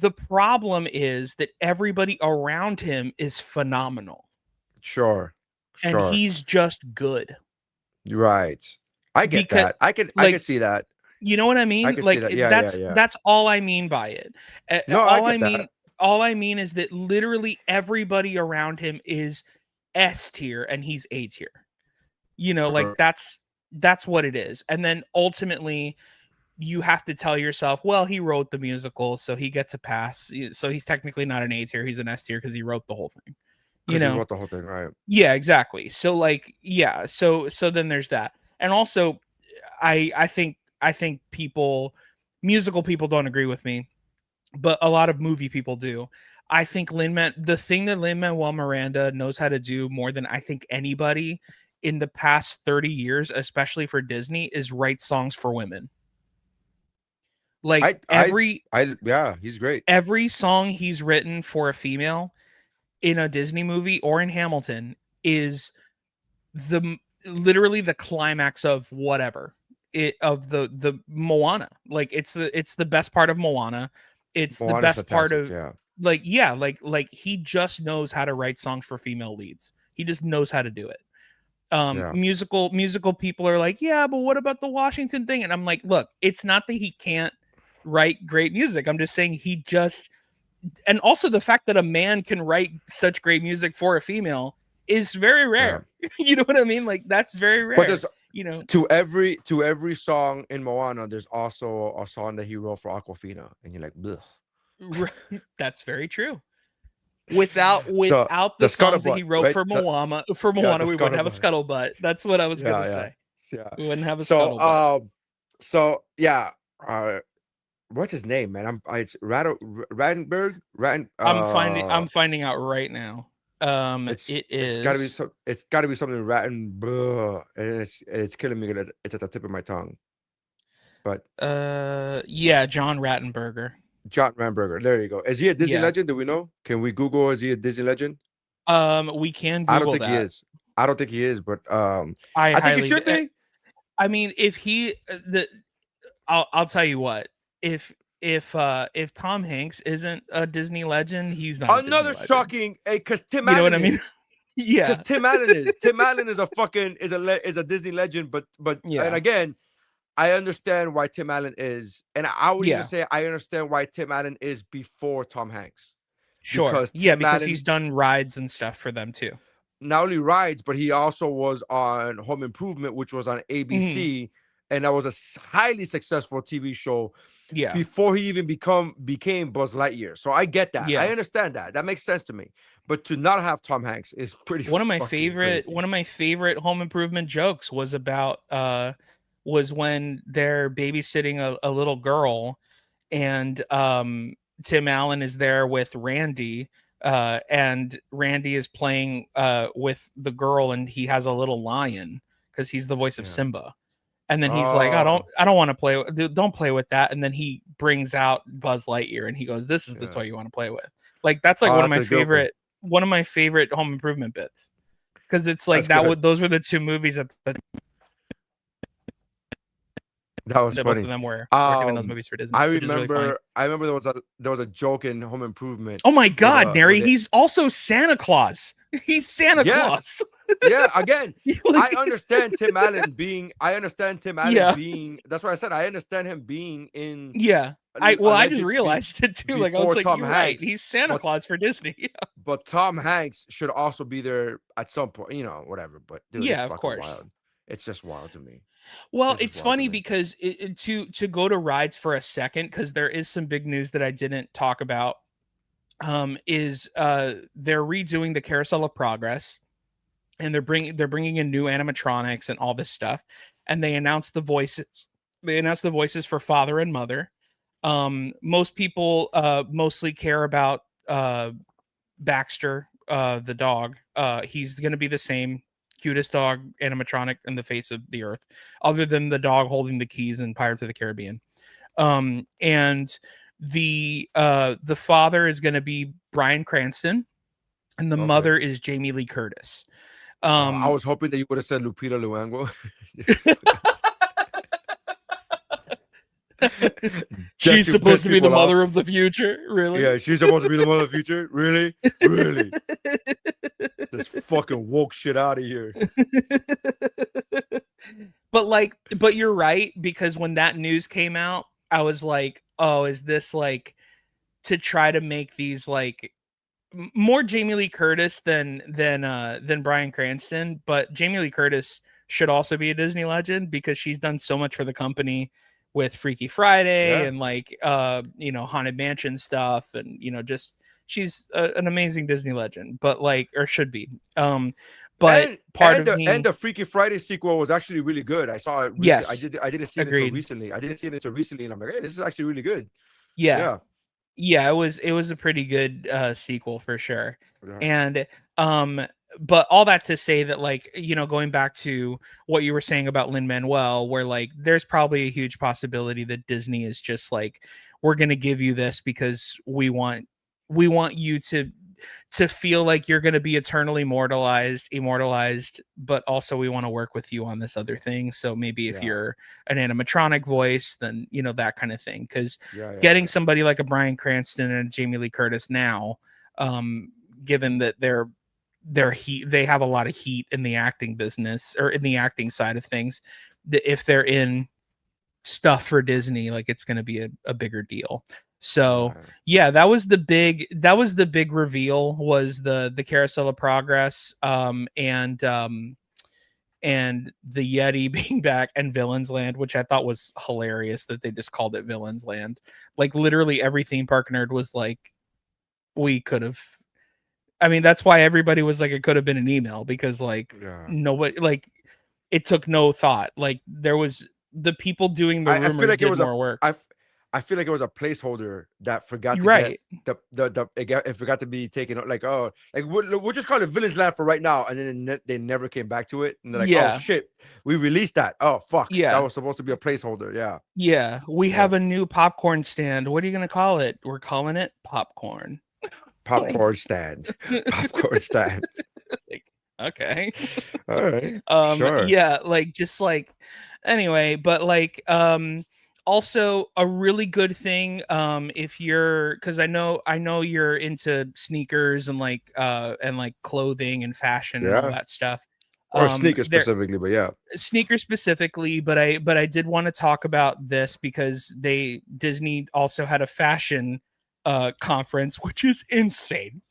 The problem is that everybody around him is phenomenal. Sure. And he's just good. Right. I get that. I can see that. You know what I mean? That's all I mean by it. All I mean is that literally everybody around him is S tier and he's A tier. That's what it is. And then ultimately you have to tell yourself, well, he wrote the musical, so he gets a pass. So he's technically not an A tier, he's an S tier because he wrote the whole thing. He wrote the whole thing, right? Yeah, exactly. So so then there's that. And also I think musical people don't agree with me, but a lot of movie people do. I think the thing that Lin-Manuel Miranda knows how to do more than I think anybody in the past 30 years, especially for Disney, is write songs for women. He's great. Every song he's written for a female in a Disney movie or in Hamilton is literally the climax of whatever of the Moana. It's the best part of Moana. It's Moana's the best part of he just knows how to write songs for female leads. He just knows how to do it. Musical people are like, yeah, but what about the Washington thing? And I'm like, look, it's not that he can't write great music. I'm just saying and also the fact that a man can write such great music for a female is very rare. You know what I mean? That's very rare. But to every song in Moana, there's also a song that he wrote for Aquafina, and you're like, bleh. That's very true. Without the songs that he wrote for Moana, we wouldn't have a scuttlebutt. That's what I was gonna say. Yeah, we wouldn't have a scuttlebutt. What's his name, man? It's Rattenberg. I'm finding out right now. It's gotta be something Rattenberg, and it's killing me. It's at the tip of my tongue. But John Rattenberger. John Rattenberger. There you go. Is he a Disney legend? Do we know? Can we Google? Is he a Disney legend? We can Google I don't think he is. I don't think he is, but I think he should be. I mean, if he I'll tell you what. If Tom Hanks isn't a Disney legend, he's not. Another shocking, because Tim Allen. You know what I mean? Yeah, because Tim Allen is. Tim Allen is a Disney legend, but and again, I understand why Tim Allen is, and I would even say I understand why Tim Allen is before Tom Hanks. Sure. Because because he's done rides and stuff for them too. Not only rides, but he also was on Home Improvement, which was on ABC, and that was a highly successful TV show. Yeah. before he even became Buzz Lightyear. So I get that. Yeah. I understand that. That makes sense to me. But to not have Tom Hanks is pretty One of my fucking crazy. favorite Home Improvement jokes was about was when they're babysitting a little girl, and Tim Allen is there with Randy, and Randy is playing with the girl, and he has a little lion because he's the voice of Simba. And then he's like, I don't want to play. Don't play with that. And then he brings out Buzz Lightyear, and he goes, "This is the toy you want to play with." Like that's like one of my favorite Home Improvement bits, because it's like those were the two movies that was funny. Both of them were doing those movies for Disney. I remember there was a joke in Home Improvement. Oh my God, Neri, he's also Santa Claus. He's Santa Claus. Yeah, again, I understand Tim Allen being. That's why I said I understand him being in. Yeah, I just realized it too. Like I was like, you're right. He's Santa Claus for Disney. Yeah. But Tom Hanks should also be there at some point. Whatever. But dude, yeah, of course. Wild. It's just wild to me. Well, it's funny because to go to rides for a second, because there is some big news that I didn't talk about. Is they're redoing the Carousel of Progress, and they're bringing in new animatronics and all this stuff, and they announced the voices. They announced the voices for Father and Mother. Most people mostly care about Baxter, the dog. He's going to be the same cutest dog animatronic in the face of the earth, other than the dog holding the keys in Pirates of the Caribbean. And the father is going to be Bryan Cranston, and the mother is Jamie Lee Curtis. I was hoping that you would have said Lupita Nyong'o. She's supposed to be the mother of the future, really? Yeah, she's supposed to be the mother of the future, really? Really? This fucking woke shit out of here. But you're right, because when that news came out, I was like, oh, is this like to try to make these like more Jamie Lee Curtis than Bryan Cranston? But Jamie Lee Curtis should also be a Disney legend, because she's done so much for the company with Freaky Friday and like Haunted Mansion stuff, and just she's an amazing Disney legend, but like, or should be. But the Freaky Friday sequel was actually really good. I saw it. Yes, I didn't see it until recently. And I'm like, hey, this is actually really good. Yeah. It was a pretty good sequel for sure. Yeah. And but all that to say that, like, going back to what you were saying about Lin-Manuel, where like there's probably a huge possibility that Disney is just like, we're going to give you this because we want you to feel like you're going to be eternally immortalized, but also we want to work with you on this other thing. So maybe if you're an animatronic voice, then that kind of thing. Because getting somebody like a Bryan Cranston and a Jamie Lee Curtis now, given that they have a lot of heat in the acting business, or in the acting side of things, that if they're in stuff for Disney, like, it's going to be a bigger deal. So that was the big reveal, was the Carousel of Progress, and the Yeti being back, and Villains Land, which I thought was hilarious that they just called it Villains Land. Like, literally every theme park nerd was like, we could have. I mean, that's why everybody was like, it could have been an email, because like nobody, like, it took no thought. Like, there was the people doing the rumors did more work. I feel like it was a placeholder that forgot to get it forgot to be taken. Like, we'll just call it Villains Land for right now, and then they never came back to it. And they're like, oh shit, we released that. Oh fuck, that was supposed to be a placeholder. We have a new popcorn stand. What are you gonna call it? We're calling it Popcorn. Popcorn stand. Popcorn stand. Like, okay. All right. Sure. Yeah, like, just like, anyway, but like, also a really good thing, if you're, because I know you're into sneakers and like clothing and fashion and all that stuff, or sneakers specifically, but I did want to talk about this, because Disney also had a fashion conference, which is insane.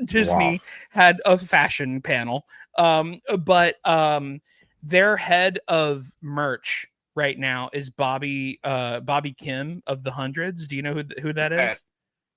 Disney had a fashion panel, but their head of merch right now is Bobby Kim of the Hundreds. Do you know who that Uh, is?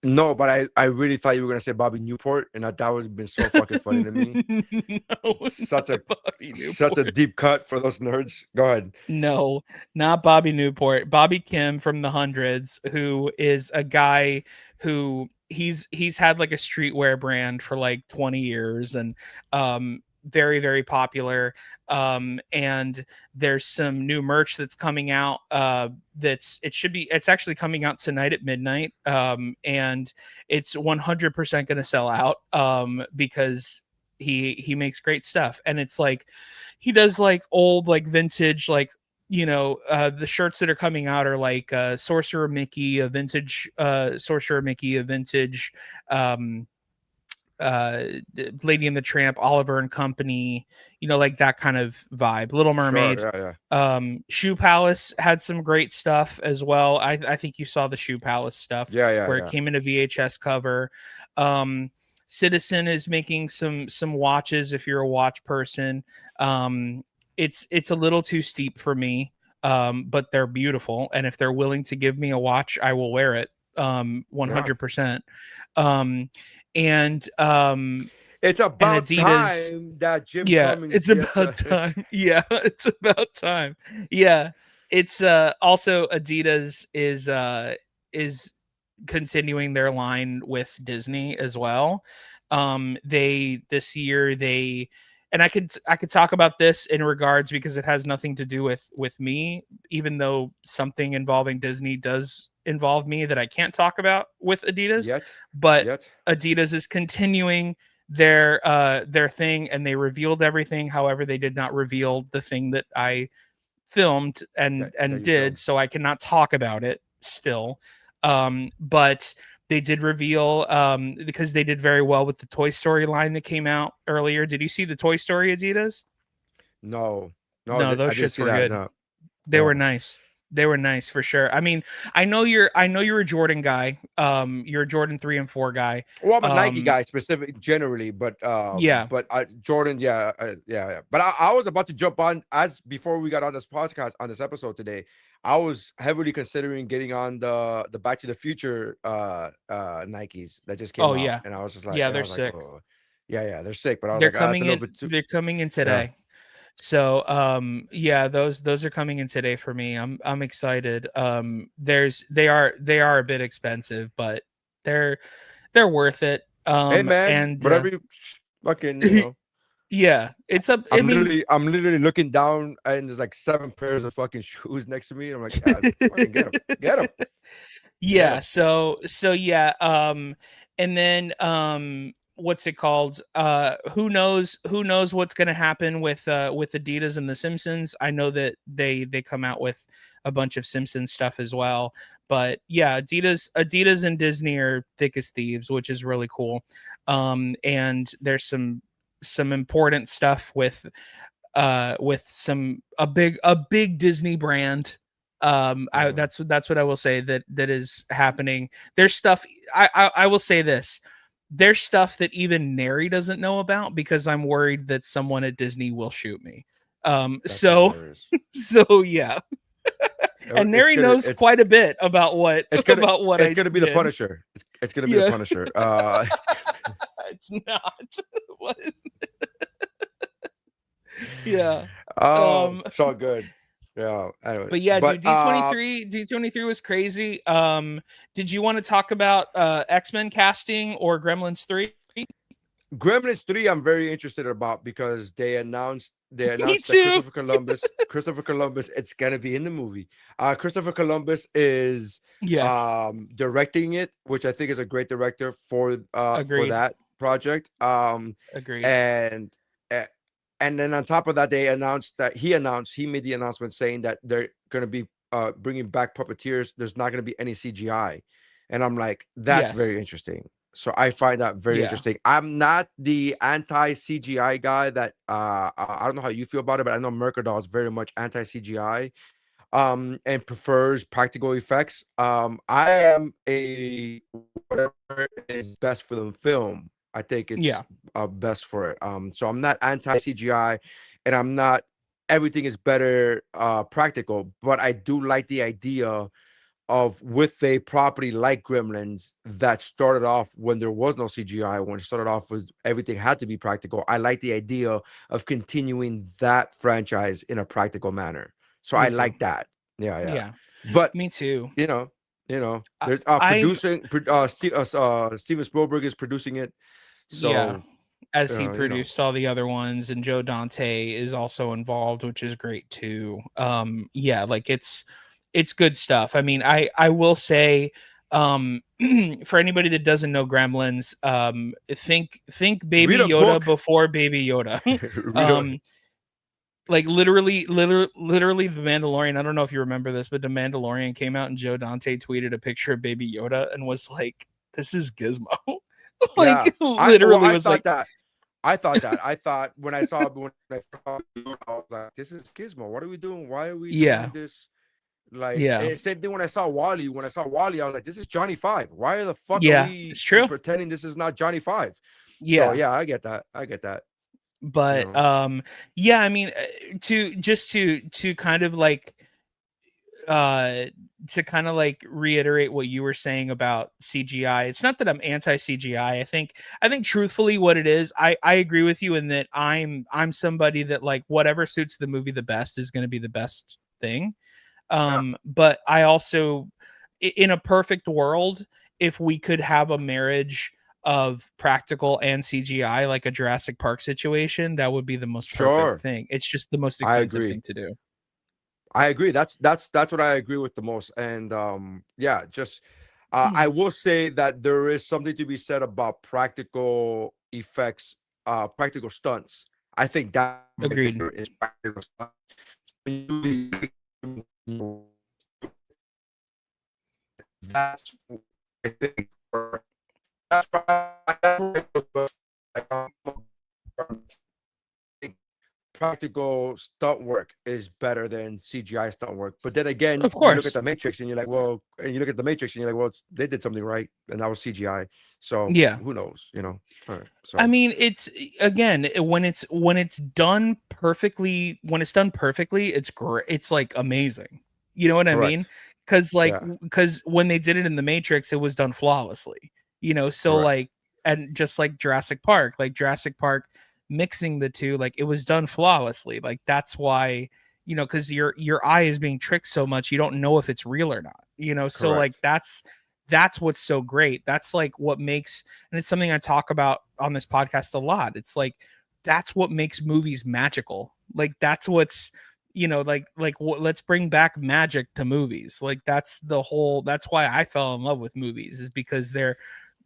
No, but I really thought you were gonna say Bobby Newport, and that would have been so fucking funny to me. No, Such a not Bobby such a Newport. deep cut for those nerds. Go ahead. No, not Bobby Newport. Bobby Kim from the Hundreds, who is a guy who he's had like a streetwear brand for like 20 years and very, very popular. And there's some new merch that's coming out. It's actually coming out tonight at midnight. And it's 100% going to sell out because he makes great stuff. And it's like he does like old, like vintage, like, the shirts that are coming out are like Sorcerer Mickey, a vintage Sorcerer Mickey, a vintage Lady and the Tramp, Oliver and Company, like that kind of vibe. Little Mermaid. Sure, yeah. Shoe Palace had some great stuff as well. I think you saw the Shoe Palace stuff. Yeah. It came in a VHS cover. Citizen is making some watches if you're a watch person. It's a little too steep for me, but they're beautiful, and if they're willing to give me a watch, I will wear it 100%. It's about Adidas, time that Jim Cummings it's about time. Yeah, it's about time. Yeah, it's also Adidas is continuing their line with Disney as well. This year and I could talk about this in regards because it has nothing to do with me, even though something involving Disney does involve me that I can't talk about with Adidas. But Adidas is continuing their thing, and they revealed everything. However, they did not reveal the thing that I filmed and did, so I cannot talk about it still. But they did reveal because they did very well with the Toy Story line that came out earlier. Did you see the Toy Story Adidas? No, those shits were good. No. They were nice. They were nice for sure. I mean, I know you're a Jordan guy. You're a Jordan 3 and 4 guy. Well, I'm a Nike guy specific generally, but Jordan, yeah. But I was about to jump on before we got on this podcast on this episode today. I was heavily considering getting on the Back to the Future Nikes that just came out. Yeah, and I was just like, they're sick. Yeah, they're sick. But they're coming in. They're coming in today. Yeah. So those are coming in today for me. I'm excited. They are a bit expensive, but they're worth it. Hey man, and whatever you fucking yeah, it's up. I'm literally looking down and there's like 7 pairs of fucking shoes next to me. I'm like, yeah, fucking get them. Yeah. So yeah. And then what's it called? Who knows what's going to happen with Adidas and the Simpsons. I know that they come out with a bunch of Simpsons stuff as well, but yeah, Adidas and Disney are thick as thieves, which is really cool. And there's some important stuff with a big Disney brand. That's what I will say that is happening. There's stuff I will say this. There's stuff that even Neri doesn't know about because I'm worried that someone at Disney will shoot me. So yeah. And Neri knows quite a bit about what it's gonna be the Punisher. It's gonna be the Punisher. It's not. What? Yeah. It's all good. Yeah. Anyway. But yeah, dude, D23 was crazy. Did you want to talk about X-Men casting or Gremlins 3? Gremlins 3 I'm very interested about because they announced that Christopher Columbus it's gonna be in the movie. Christopher Columbus is directing it, which I think is a great director for that project. Agreed. And then on top of that, he made the announcement saying that they're going to be bringing back puppeteers. There's not going to be any CGI. And I'm like, that's very interesting. So I find that very interesting. I'm not the anti-CGI guy that I don't know how you feel about it, but I know Mercadal is very much anti-CGI and prefers practical effects. I am whatever is best for the film. I think it's best for it. So I'm not anti-CGI, and I'm not everything is better practical. But I do like the idea of, with a property like Gremlins that started off when there was no CGI, when it started off with everything had to be practical. I like the idea of continuing that franchise in a practical manner. So Me I too. like that. Yeah, yeah. Yeah, But me too. you know, I, there's I'm Steven Spielberg is producing it. yeah, So as he you know, produced all the other ones, and Joe Dante is also involved, which is great too. Yeah, like it's good stuff. I mean, I will say, for anybody that doesn't know Gremlins, think read Baby a Yoda book. before Baby Yoda. read a, um like literally the Mandalorian. I don't know if you remember this, but the Mandalorian came out and Joe Dante tweeted a picture of Baby Yoda and was like, "This is Gizmo." yeah. Like literally was like, I thought that. I thought when I saw it, I was like, "This is Gizmo. What are we doing? Why are we yeah, doing this?" Like, yeah, and same thing when I saw Wally. When I saw Wally, I was like, "This is Johnny Five. Why the fuck are yeah. we It's true. pretending this is not Johnny Five?" So Yeah, yeah, I get that. I get that. You but know, yeah. I mean, to kind of like uh to kind of like reiterate what you were saying about CGI. It's not that I'm anti CGI. I think truthfully what it is, I agree with you in that I'm somebody that like whatever suits the movie the best is going to be the best thing. yeah, But I also in a perfect world, if we could have a marriage of practical and CGI like a Jurassic Park situation, that would be the most perfect sure. thing. It's just the most I expensive agree. thing to do. I agree. That's what I agree with the most. And yeah, just I Mm, will say that there is something to be said about practical effects, practical stunts. I think that agreed. is practical stunts. When you do these- That's what I think. That's why practical stunt work is better than CGI stunt work. But then again, Of you look at course. the Matrix and you're like, well, they did something right, and that was CGI. So Yeah. who knows, All right. I So mean, it's again when it's done perfectly, it's great. It's like amazing. You know what I mean? correct. Yeah, Because when they did it in the Matrix, it was done flawlessly. So correct. like, and just like Jurassic Park mixing the two, like it was done flawlessly. Like that's why, because your eye is being tricked so much, you don't know if it's real or not. So like Correct. that's what's so great. That's like what makes, and it's something I talk about on this podcast a lot. It's like that's what makes movies magical. Like that's what's let's bring back magic to movies. Like that's why I fell in love with movies, is because they're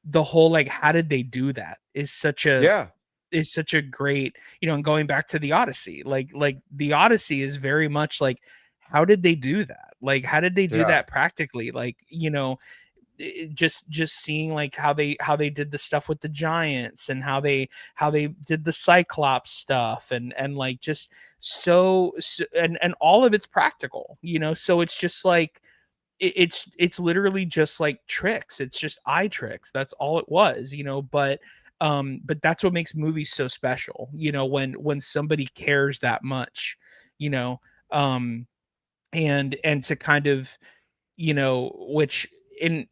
the whole like how did they do that Yeah, is such a great, and going back to the Odyssey, like the Odyssey is very much like how did they do that? Like how did they do yeah, that practically? Like, just seeing like how they did the stuff with the giants, and how they did the Cyclops stuff, and like just and all of it's practical, so it's just like it's literally just like tricks. It's just eye tricks. That's all it was, but that's what makes movies so special, when somebody cares that much, you know um and to kind of, which in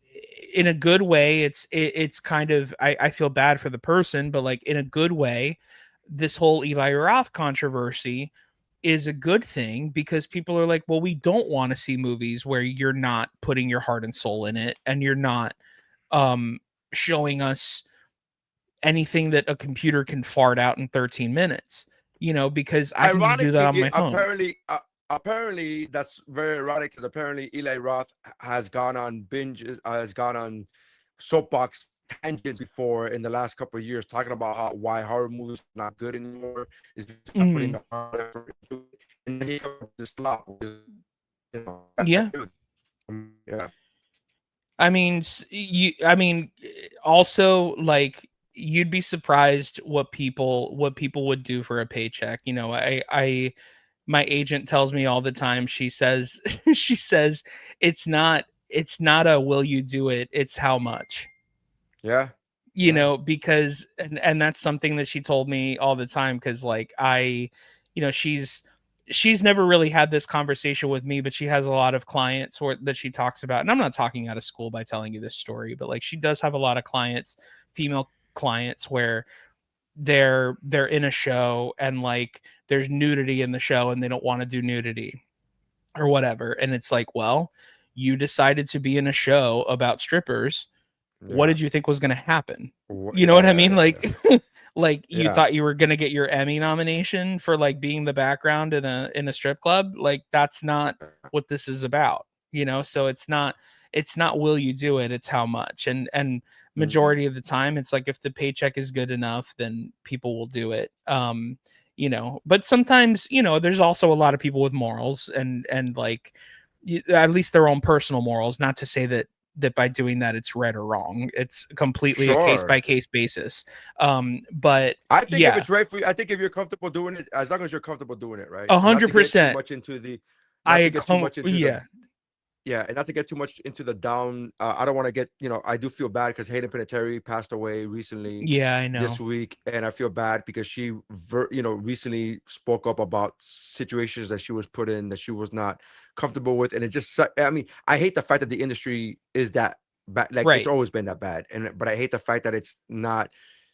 a good way, it's kind of, I feel bad for the person, but like in a good way, this whole Eli Roth controversy is a good thing, because people are like, well, we don't want to see movies where you're not putting your heart and soul in it, and you're not um showing us anything that a computer can fart out in 13 minutes, because I can just do that on ironically, my phone. apparently that's very ironic, because apparently Eli Roth has gone on binges, has gone on soapbox tangents before in the last couple of years, talking about why horror movies are not good anymore, is because not putting Mhm. the hard effort into it. And then he comes with this slop, Yeah. dude, yeah, I mean, also like you'd be surprised what people would do for a paycheck. My agent tells me all the time. She says she says it's not a will you do it, it's how much. yeah, yeah, Because and that's something that she told me all the time, cuz like she's she's never really had this conversation with me, but she has a lot of clients that she talks about. And I'm not talking out of school by telling you this story, but like she does have a lot of clients, female clients, where they're in a show and like there's nudity in the show and they don't want to do nudity or whatever. And it's like, well, you decided to be in a show about strippers. What did you think was going to happen? You know what I mean? Like, like you thought you were going to get your Emmy nomination for like being the background in a strip club. Like, that's not what this is about, you know? So it's not will you do it? It's how much. And majority of the time it's like, if the paycheck is good enough, then people will do it. You know, but sometimes, you know, there's also a lot of people with morals and like at least their own personal morals, not to say that by doing that it's right or wrong. It's completely a case by case basis. But I think if it's right for you, I think if you're comfortable doing it, as long as you're comfortable doing it, right? 100%. Much into the, and not to get too much into the down. I don't want to get, you know, I do feel bad because Hayden Panettiere passed away recently. Yeah, I know. This week, and I feel bad because she, you know, recently spoke up about situations that she was put in that she was not comfortable with, and it just, I mean, I hate the fact that the industry is that bad. Like it's always been that bad, but I hate the fact that it's not.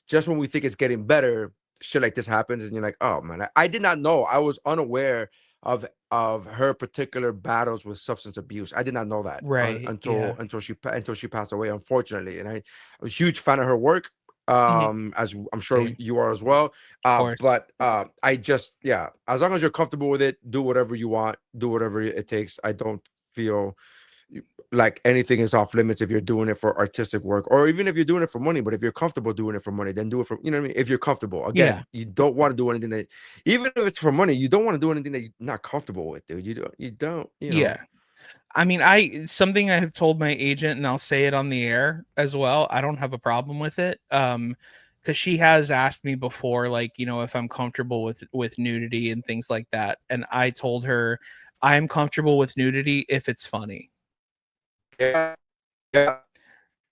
Just when we think it's getting better, shit like this happens, and you're like, oh man, I did not know. I was unaware of her particular battles with substance abuse. I did not know that until she passed away, unfortunately. And I was a huge fan of her work, as I'm sure you are as well. But I just, as long as you're comfortable with it, do whatever you want, do whatever it takes. I don't feel like anything is off limits if you're doing it for artistic work, or even if you're doing it for money. But if you're comfortable doing it for money, then do it for, you know what I mean? If you're comfortable, again, you don't want to do anything that, even if it's for money, you don't want to do anything that you're not comfortable with, dude. You don't, you know? Yeah. I mean, something I have told my agent, and I'll say it on the air as well, I don't have a problem with it. Because she has asked me before, like, you know, if I'm comfortable with nudity and things like that. And I told her I'm comfortable with nudity if it's funny. Yeah.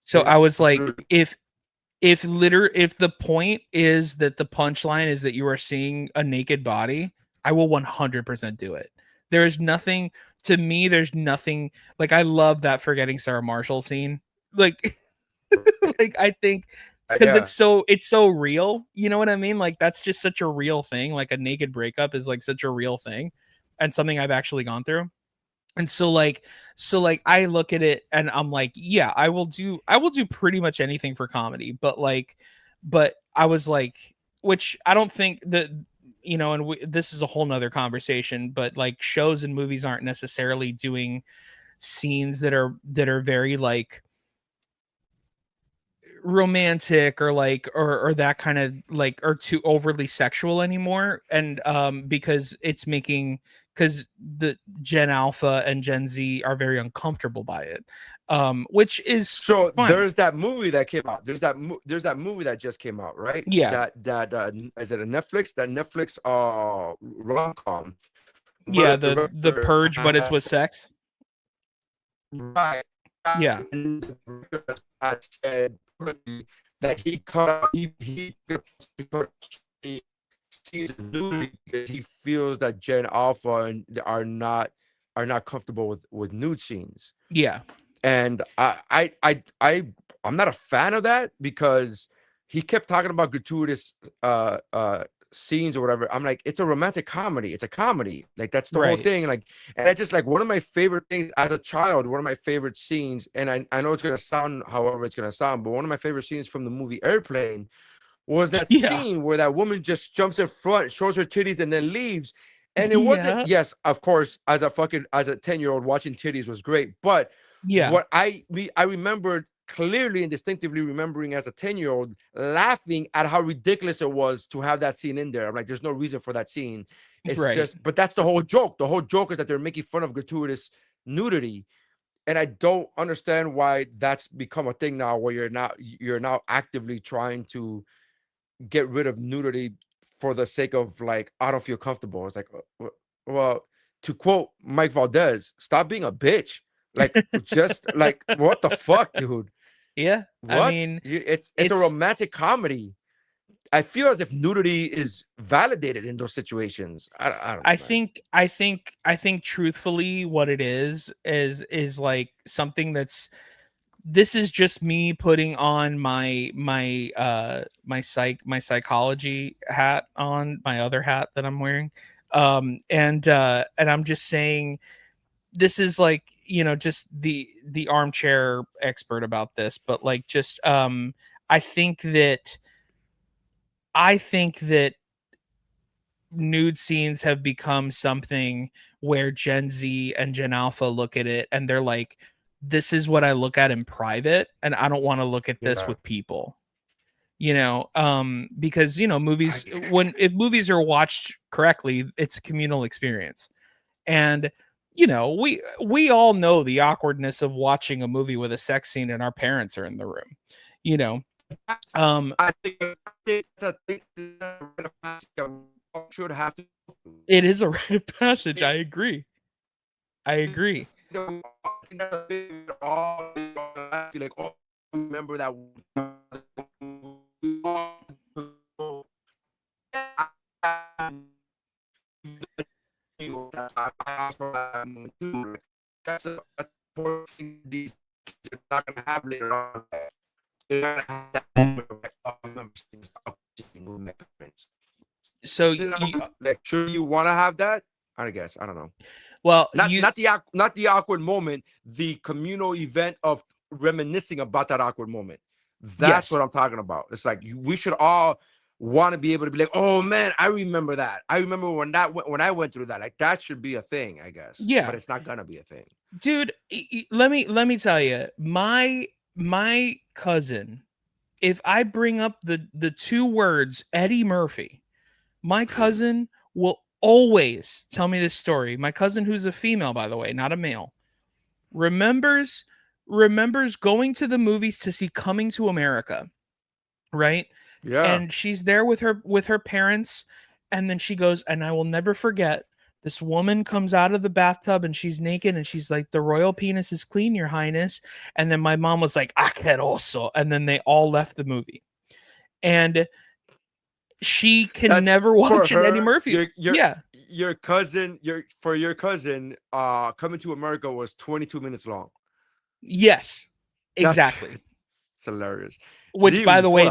So I was like, if the point is that the punchline is that you are seeing a naked body, I will 100% do it. There is nothing, to me, there's nothing, like, I love that Forgetting Sarah Marshall scene. Like, like I think because it's so real, you know what I mean? Like, that's just such a real thing. Like, a naked breakup is like such a real thing and something I've actually gone through. And so like I look at it and I'm like, yeah, I will do pretty much anything for comedy. But I was like, which I don't think that, you know, and this is a whole nother conversation, but like shows and movies aren't necessarily doing scenes that are very like romantic or like or that kind of like, or too overly sexual anymore. And because the Gen Alpha and Gen Z are very uncomfortable by it, which is so fine. There's that movie that came out. There's that movie that just came out, right? Yeah. That is it a Netflix? That Netflix rom-com. Yeah, the Purge, but it's with sex. Right. Yeah. And I said that he cut out. He sees nudity because he feels that Gen Alpha are not comfortable with nude scenes. Yeah. And I'm not a fan of that because he kept talking about gratuitous scenes or whatever. I'm like, it's a romantic comedy. It's a comedy. Like, that's the whole thing. Like, and I just, like, one of my favorite things as a child, one of my favorite scenes, and I know it's gonna sound however it's gonna sound, but one of my favorite scenes from the movie Airplane was that scene where that woman just jumps in front, shows her titties, and then leaves. And it wasn't, yes, of course, as a 10-year-old watching titties was great. But what I remembered clearly and distinctively remembering as a 10-year-old laughing at how ridiculous it was to have that scene in there. I'm like, there's no reason for that scene. It's just, but that's the whole joke. The whole joke is that they're making fun of gratuitous nudity. And I don't understand why that's become a thing now, where you're now actively trying to get rid of nudity for the sake of, like, I don't feel comfortable. It's like, well, to quote Mike Valdez, stop being a bitch. Like, just like, what the fuck, dude? Yeah. What? I mean, it's a romantic comedy. I feel as if nudity is validated in those situations. I don't know, I think truthfully what it is like something that's, this is just me putting on my psychology hat on, my other hat that I'm wearing. And I'm just saying, this is like, just the armchair expert about this, but like, just I think that nude scenes have become something where Gen Z and Gen Alpha look at it and they're like, this is what I look at in private, and I don't want to look at this with people. Because movies, if movies are watched correctly, it's a communal experience. And we all know the awkwardness of watching a movie with a sex scene and our parents are in the room. I think should have to. It is a rite of passage. I agree. Like, oh, remember that. That's a thing these kids are not gonna have later on. They're gonna have that moment of like, oh, I remember things with my parents. So like, sure, you want to have that? I guess, I don't know. Well, not the awkward moment, the communal event of reminiscing about that awkward moment. That's what I'm talking about. It's like we should all want to be able to be like, oh man, I remember that. I remember when I went through that. Like, that should be a thing, I guess. Yeah, but it's not gonna be a thing, dude. Let me tell you, my cousin. If I bring up the two words Eddie Murphy, my cousin will always tell me this story. My cousin, who's a female, by the way, not a male, remembers going to the movies to see Coming to America, right? Yeah. And she's there with her parents, and then she goes, and I will never forget, this woman comes out of the bathtub and she's naked and she's like, the royal penis is clean, Your Highness. And then my mom was like, asqueroso. And then they all left the movie. And she can never watch an Eddie Murphy. Your cousin, Coming to America was 22 minutes long. Yes, exactly. It's hilarious. Which, by the way,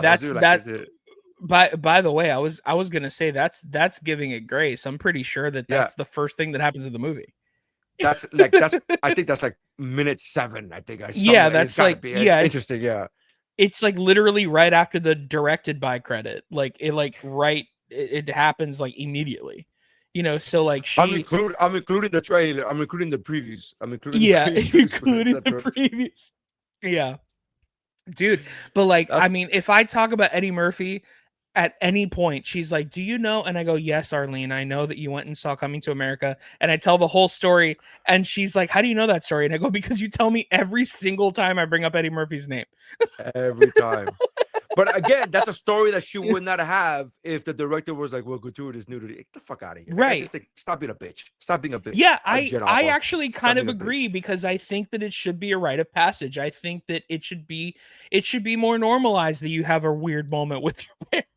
by the way, I was gonna say that's giving it grace. I'm pretty sure that's the first thing that happens in the movie. I think that's like minute 7. I think that's like interesting. Yeah, it's like literally right after the directed by credit. Like it happens like immediately. So like I'm including the trailer. I'm including the previews. Including the previews. Yeah, dude. But like, I mean, if I talk about Eddie Murphy at any point, she's like, do you know? And I go, yes, Arlene, I know that you went and saw Coming to America. And I tell the whole story. And she's like, how do you know that story? And I go, because you tell me every single time I bring up Eddie Murphy's name. Every time. But again, that's a story that she would not have if the director was like, well, gratuitous nudity. Get the fuck out of here. Right. Just like, stop being a bitch. Stop being a bitch. Yeah, I actually kind of agree, because I think that it should be a rite of passage. I think that it should be more normalized that you have a weird moment with your parents.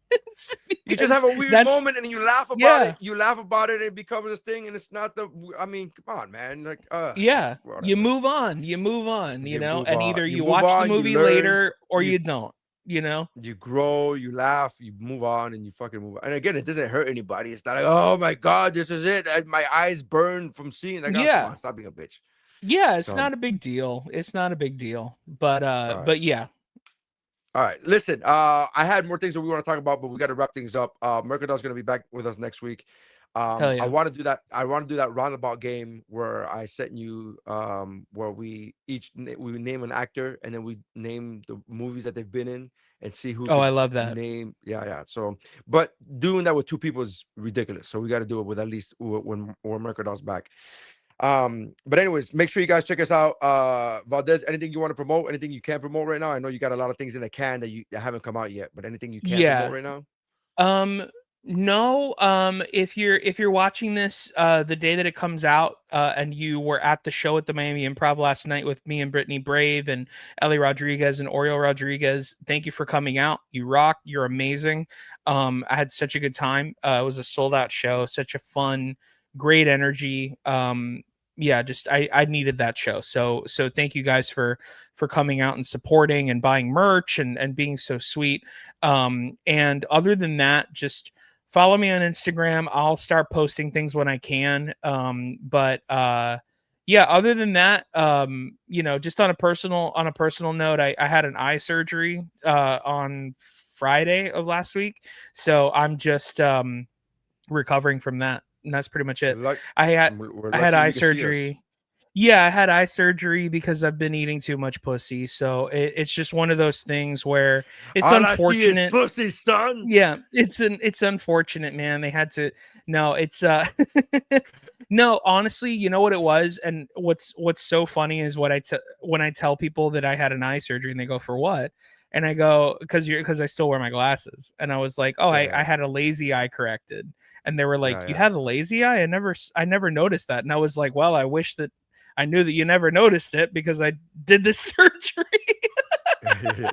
You just have a weird moment and you laugh about it. You laugh about it and it becomes this thing, and it's not I mean, come on, man. Like, you move on, and either you watch the movie later or you don't. You grow, you laugh, you move on, and you fucking move on. And again, it doesn't hurt anybody. It's not like, oh my god, this is it. My eyes burn from seeing. Like, oh, come on, stop being a bitch. Yeah, it's not a big deal. But yeah. All right, listen. I had more things that we want to talk about, but we got to wrap things up. Mercadal's going to be back with us next week. I want to do that. I want to do that roundabout game where I sent you, where we name an actor and then we name the movies that they've been in and see who. Oh, I love that name. Yeah. So, but doing that with 2 people is ridiculous. So we got to do it with at least when Mercadal's back. But anyways, make sure you guys check us out. Valdez, anything you want to promote? Anything you can promote right now? I know you got a lot of things in the can that haven't come out yet, but anything you can promote right now? No, if you're watching this the day that it comes out, and you were at the show at the Miami Improv last night with me and Brittany Brave and Ellie Rodriguez and Oriol Rodriguez, thank you for coming out. You rock. You're amazing. I had such a good time. It was a sold out show. Such a fun, great energy. Yeah, just I needed that show. So thank you guys for coming out and supporting and buying merch and being so sweet. And other than that, just follow me on Instagram. I'll start posting things when I can. But yeah, other than that, just on a personal note, I had an eye surgery on Friday of last week. So I'm just recovering from that. And that's pretty much it. I had eye surgery. Yeah, I had eye surgery because I've been eating too much pussy. So it's just one of those things where it's All unfortunate. I see is pussy, son. Yeah, it's unfortunate, man. They had to. No, it's no, honestly, you know what it was, and what's so funny is when I tell people that I had an eye surgery and they go, "For what?" And I go, because I still wear my glasses, and I was like, "Oh, I had a lazy eye corrected," and they were like, "You had a lazy eye? I never noticed that," and I was like, "Well, I wish that I knew that you never noticed it because I did this surgery."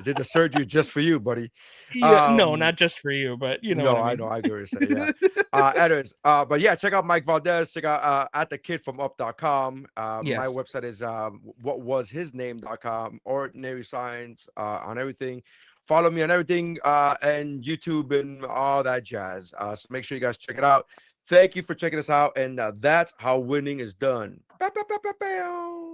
Did the surgery just for you, buddy. Yeah, no, not just for you, but you know. No, what I I mean. know. I get what you're saying. Yeah. Anyways, but yeah, check out Mike Valdez. Check out at thekidfromup.com. Yes. My website is whatwashisname.com. Ordinary Science on everything. Follow me on everything and YouTube and all that jazz. So make sure you guys check it out. Thank you for checking us out, and that's how winning is done. Bow, bow, bow, bow, bow.